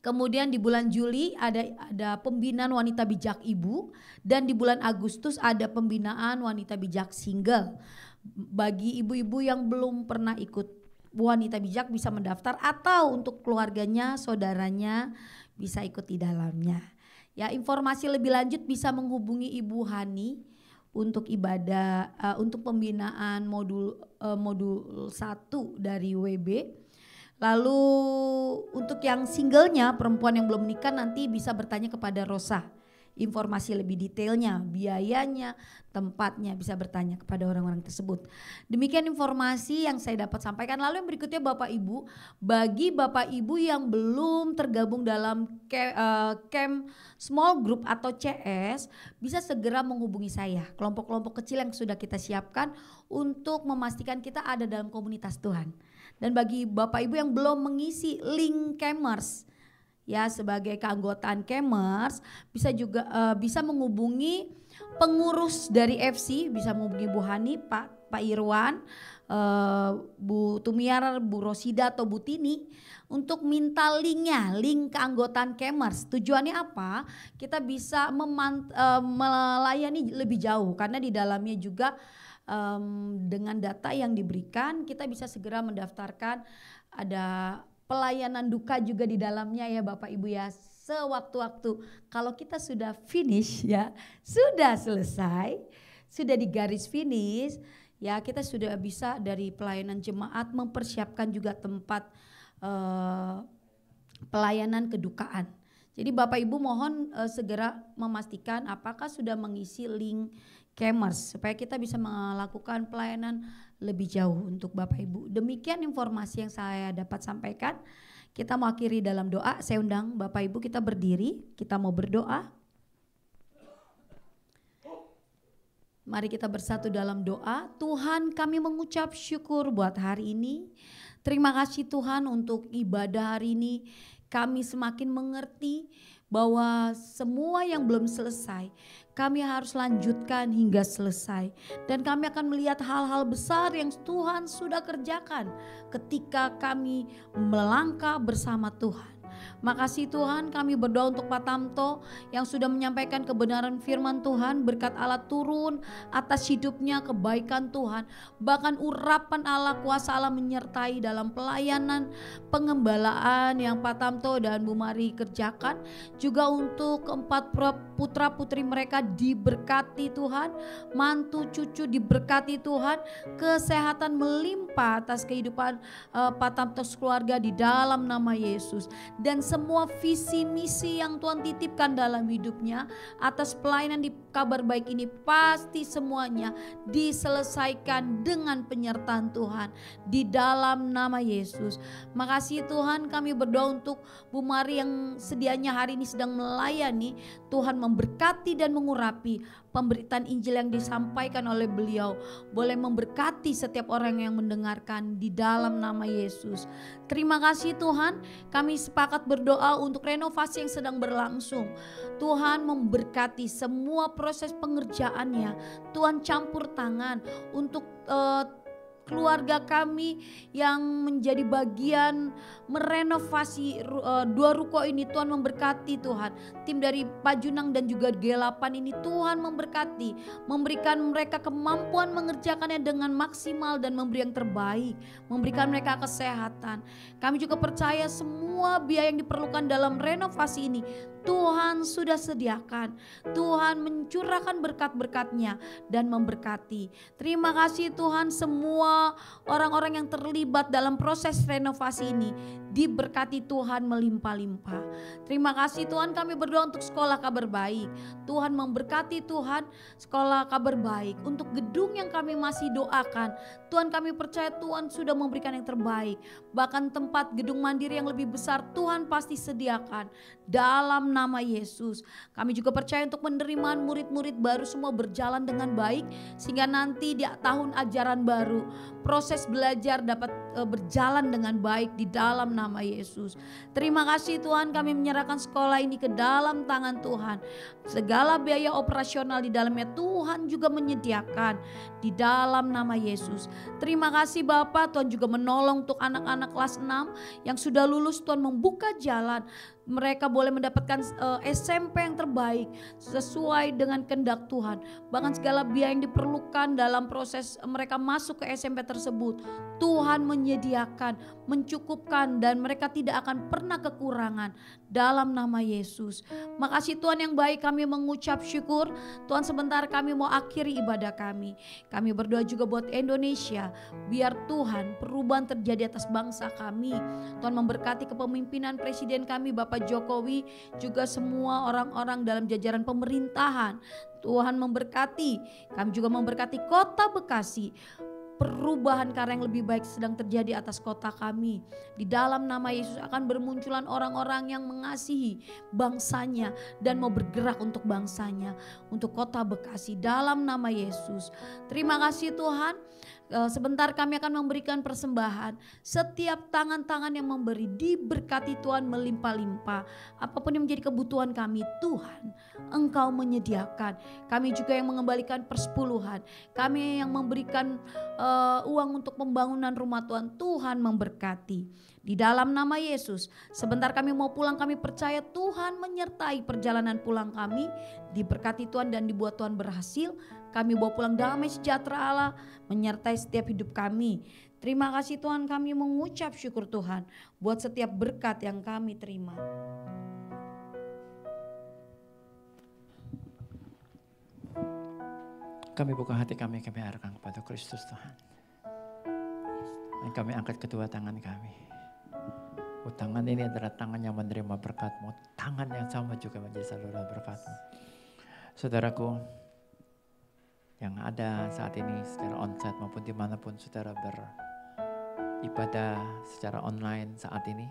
Kemudian di bulan Juli ada pembinaan wanita bijak ibu, dan di bulan Agustus ada pembinaan wanita bijak single. Bagi ibu-ibu yang belum pernah ikut wanita bijak bisa mendaftar, atau untuk keluarganya, saudaranya bisa ikut di dalamnya. Ya, informasi lebih lanjut bisa menghubungi Ibu Hani untuk ibadah untuk pembinaan modul 1 dari WB. Lalu untuk yang singlenya, perempuan yang belum menikah, nanti bisa bertanya kepada Rosa. Informasi lebih detailnya, biayanya, tempatnya, bisa bertanya kepada orang-orang tersebut. Demikian informasi yang saya dapat sampaikan. Lalu yang berikutnya Bapak Ibu, bagi Bapak Ibu yang belum tergabung dalam camp small group atau CS, bisa segera menghubungi saya. Kelompok-kelompok kecil yang sudah kita siapkan untuk memastikan kita ada dalam komunitas Tuhan. Dan bagi Bapak Ibu yang belum mengisi link Campers, ya sebagai keanggotaan Campers, bisa juga bisa menghubungi pengurus dari FC, bisa menghubungi Bu Hani, Pak Irwan, Bu Tumiar, Bu Rosida atau Bu Tini untuk minta linknya, link keanggotaan Campers. Tujuannya apa? Kita bisa melayani lebih jauh, karena di dalamnya juga dengan data yang diberikan kita bisa segera mendaftarkan. Ada pelayanan duka juga di dalamnya ya Bapak Ibu ya. Sewaktu-waktu kalau kita sudah finish ya, sudah selesai, sudah di garis finish ya, kita sudah bisa dari pelayanan jemaat mempersiapkan juga tempat pelayanan kedukaan. Jadi Bapak Ibu mohon segera memastikan apakah sudah mengisi link Campers supaya kita bisa melakukan pelayanan lebih jauh untuk Bapak Ibu. Demikian informasi yang saya dapat sampaikan. Kita mau akhiri dalam doa. Saya undang Bapak Ibu kita berdiri, kita mau berdoa. Mari kita bersatu dalam doa. Tuhan, kami mengucap syukur buat hari ini. Terima kasih Tuhan untuk ibadah hari ini. Kami semakin mengerti bahwa semua yang belum selesai kami harus lanjutkan hingga selesai. Dan kami akan melihat hal-hal besar yang Tuhan sudah kerjakan ketika kami melangkah bersama Tuhan. Makasih Tuhan, kami berdoa untuk Pak Tamto yang sudah menyampaikan kebenaran firman Tuhan. Berkat Allah turun atas hidupnya, kebaikan Tuhan, bahkan urapan Allah, kuasa Allah menyertai dalam pelayanan pengembalaan yang Pak Tamto dan Bu Mari kerjakan. Juga untuk keempat putra putri mereka diberkati Tuhan, mantu cucu diberkati Tuhan, kesehatan melimpah atas kehidupan Pak Tamto keluarga di dalam nama Yesus. Dan semua visi misi yang Tuhan titipkan dalam hidupnya atas pelayanan di Kabar Baik ini pasti semuanya diselesaikan dengan penyertaan Tuhan di dalam nama Yesus. Makasih Tuhan, kami berdoa untuk Bu Mari yang sedianya hari ini sedang melayani. Tuhan memberkati dan mengurapi pemberitaan Injil yang disampaikan oleh beliau. Boleh memberkati setiap orang yang mendengarkan di dalam nama Yesus. Terima kasih Tuhan, kami sepakat berdoa untuk renovasi yang sedang berlangsung. Tuhan memberkati semua proses pengerjaannya. Tuhan campur tangan untuk keluarga kami yang menjadi bagian merenovasi dua ruko ini. Tuhan memberkati Tuhan. Tim dari Pak Junang dan juga G8 ini Tuhan memberkati, memberikan mereka kemampuan mengerjakannya dengan maksimal dan memberi yang terbaik, memberikan mereka kesehatan. Kami juga percaya semua biaya yang diperlukan dalam renovasi ini Tuhan sudah sediakan. Tuhan mencurahkan berkat-berkat-Nya dan memberkati. Terima kasih Tuhan, semua orang-orang yang terlibat dalam proses renovasi ini diberkati Tuhan melimpah-limpah. Terima kasih Tuhan, kami berdoa untuk sekolah Kabar Baik. Tuhan memberkati Tuhan sekolah Kabar Baik. Untuk gedung yang kami masih doakan, Tuhan kami percaya Tuhan sudah memberikan yang terbaik. Bahkan tempat gedung mandiri yang lebih besar Tuhan pasti sediakan dalam nama Yesus. Kami juga percaya untuk penerimaan murid-murid baru semua berjalan dengan baik, sehingga nanti di tahun ajaran baru proses belajar dapat berjalan dengan baik di dalam nama Yesus. Terima kasih Tuhan, kami menyerahkan sekolah ini ke dalam tangan Tuhan. Segala biaya operasional di dalamnya Tuhan juga menyediakan di dalam nama Yesus. Terima kasih Bapak, Tuhan juga menolong untuk anak-anak kelas 6 yang sudah lulus. Tuhan membuka jalan. mereka boleh mendapatkan SMP yang terbaik sesuai dengan kehendak Tuhan. Bahkan segala biaya yang diperlukan dalam proses mereka masuk ke SMP tersebut, Tuhan menyediakan, mencukupkan, dan mereka tidak akan pernah kekurangan dalam nama Yesus. Makasih Tuhan yang baik, kami mengucap syukur. Tuhan, sebentar kami mau akhiri ibadah kami. Kami berdoa juga buat Indonesia, biar Tuhan perubahan terjadi atas bangsa kami. Tuhan memberkati kepemimpinan Presiden kami Bapak Jokowi, juga semua orang-orang dalam jajaran pemerintahan. Tuhan memberkati, kami juga memberkati kota Bekasi. Perubahan karya yang lebih baik sedang terjadi atas kota kami. Di dalam nama Yesus akan bermunculan orang-orang yang mengasihi bangsanya dan mau bergerak untuk bangsanya, untuk kota Bekasi dalam nama Yesus. Terima kasih Tuhan. Sebentar kami akan memberikan persembahan. Setiap tangan-tangan yang memberi diberkati Tuhan melimpah-limpah. Apapun yang menjadi kebutuhan kami, Tuhan Engkau menyediakan. Kami juga yang mengembalikan persepuluhan. Kami yang memberikan uang untuk pembangunan rumah Tuhan. Tuhan memberkati. Di dalam nama Yesus, sebentar kami mau pulang, kami percaya Tuhan menyertai perjalanan pulang kami. Diberkati Tuhan dan dibuat Tuhan berhasil. Kami bawa pulang damai sejahtera Allah menyertai setiap hidup kami. Terima kasih Tuhan, kami mengucap syukur Tuhan buat setiap berkat yang kami terima.
Kami buka hati kami arahkan kepada Kristus Tuhan. Dan kami angkat kedua tangan kami. Tangan ini adalah tangan yang menerima berkat-Mu. Tangan yang sama juga menjadi saluran berkat-Mu. Saudaraku, yang ada saat ini secara onsite maupun dimanapun saudara beribadah secara online saat ini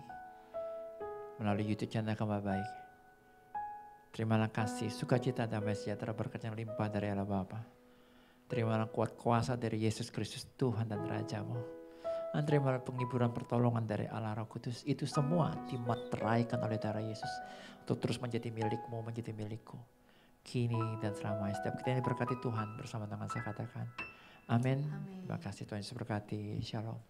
melalui YouTube channel Kabar Baik. Terimalah kasih, sukacita, damai sejahtera, berkat yang limpah dari Allah Bapa. Terimalah kuat kuasa dari Yesus Kristus Tuhan dan Raja-Mu. Dan terimalah penghiburan pertolongan dari Allah Roh Kudus. Itu semua dimateraikan oleh darah Yesus untuk terus menjadi milik-Mu, menjadi milikku. Kini dan selamanya. Setiap kita yang diberkati Tuhan bersama dengan saya katakan. Amin. Terima kasih Tuhan Yesus berkati. Shalom.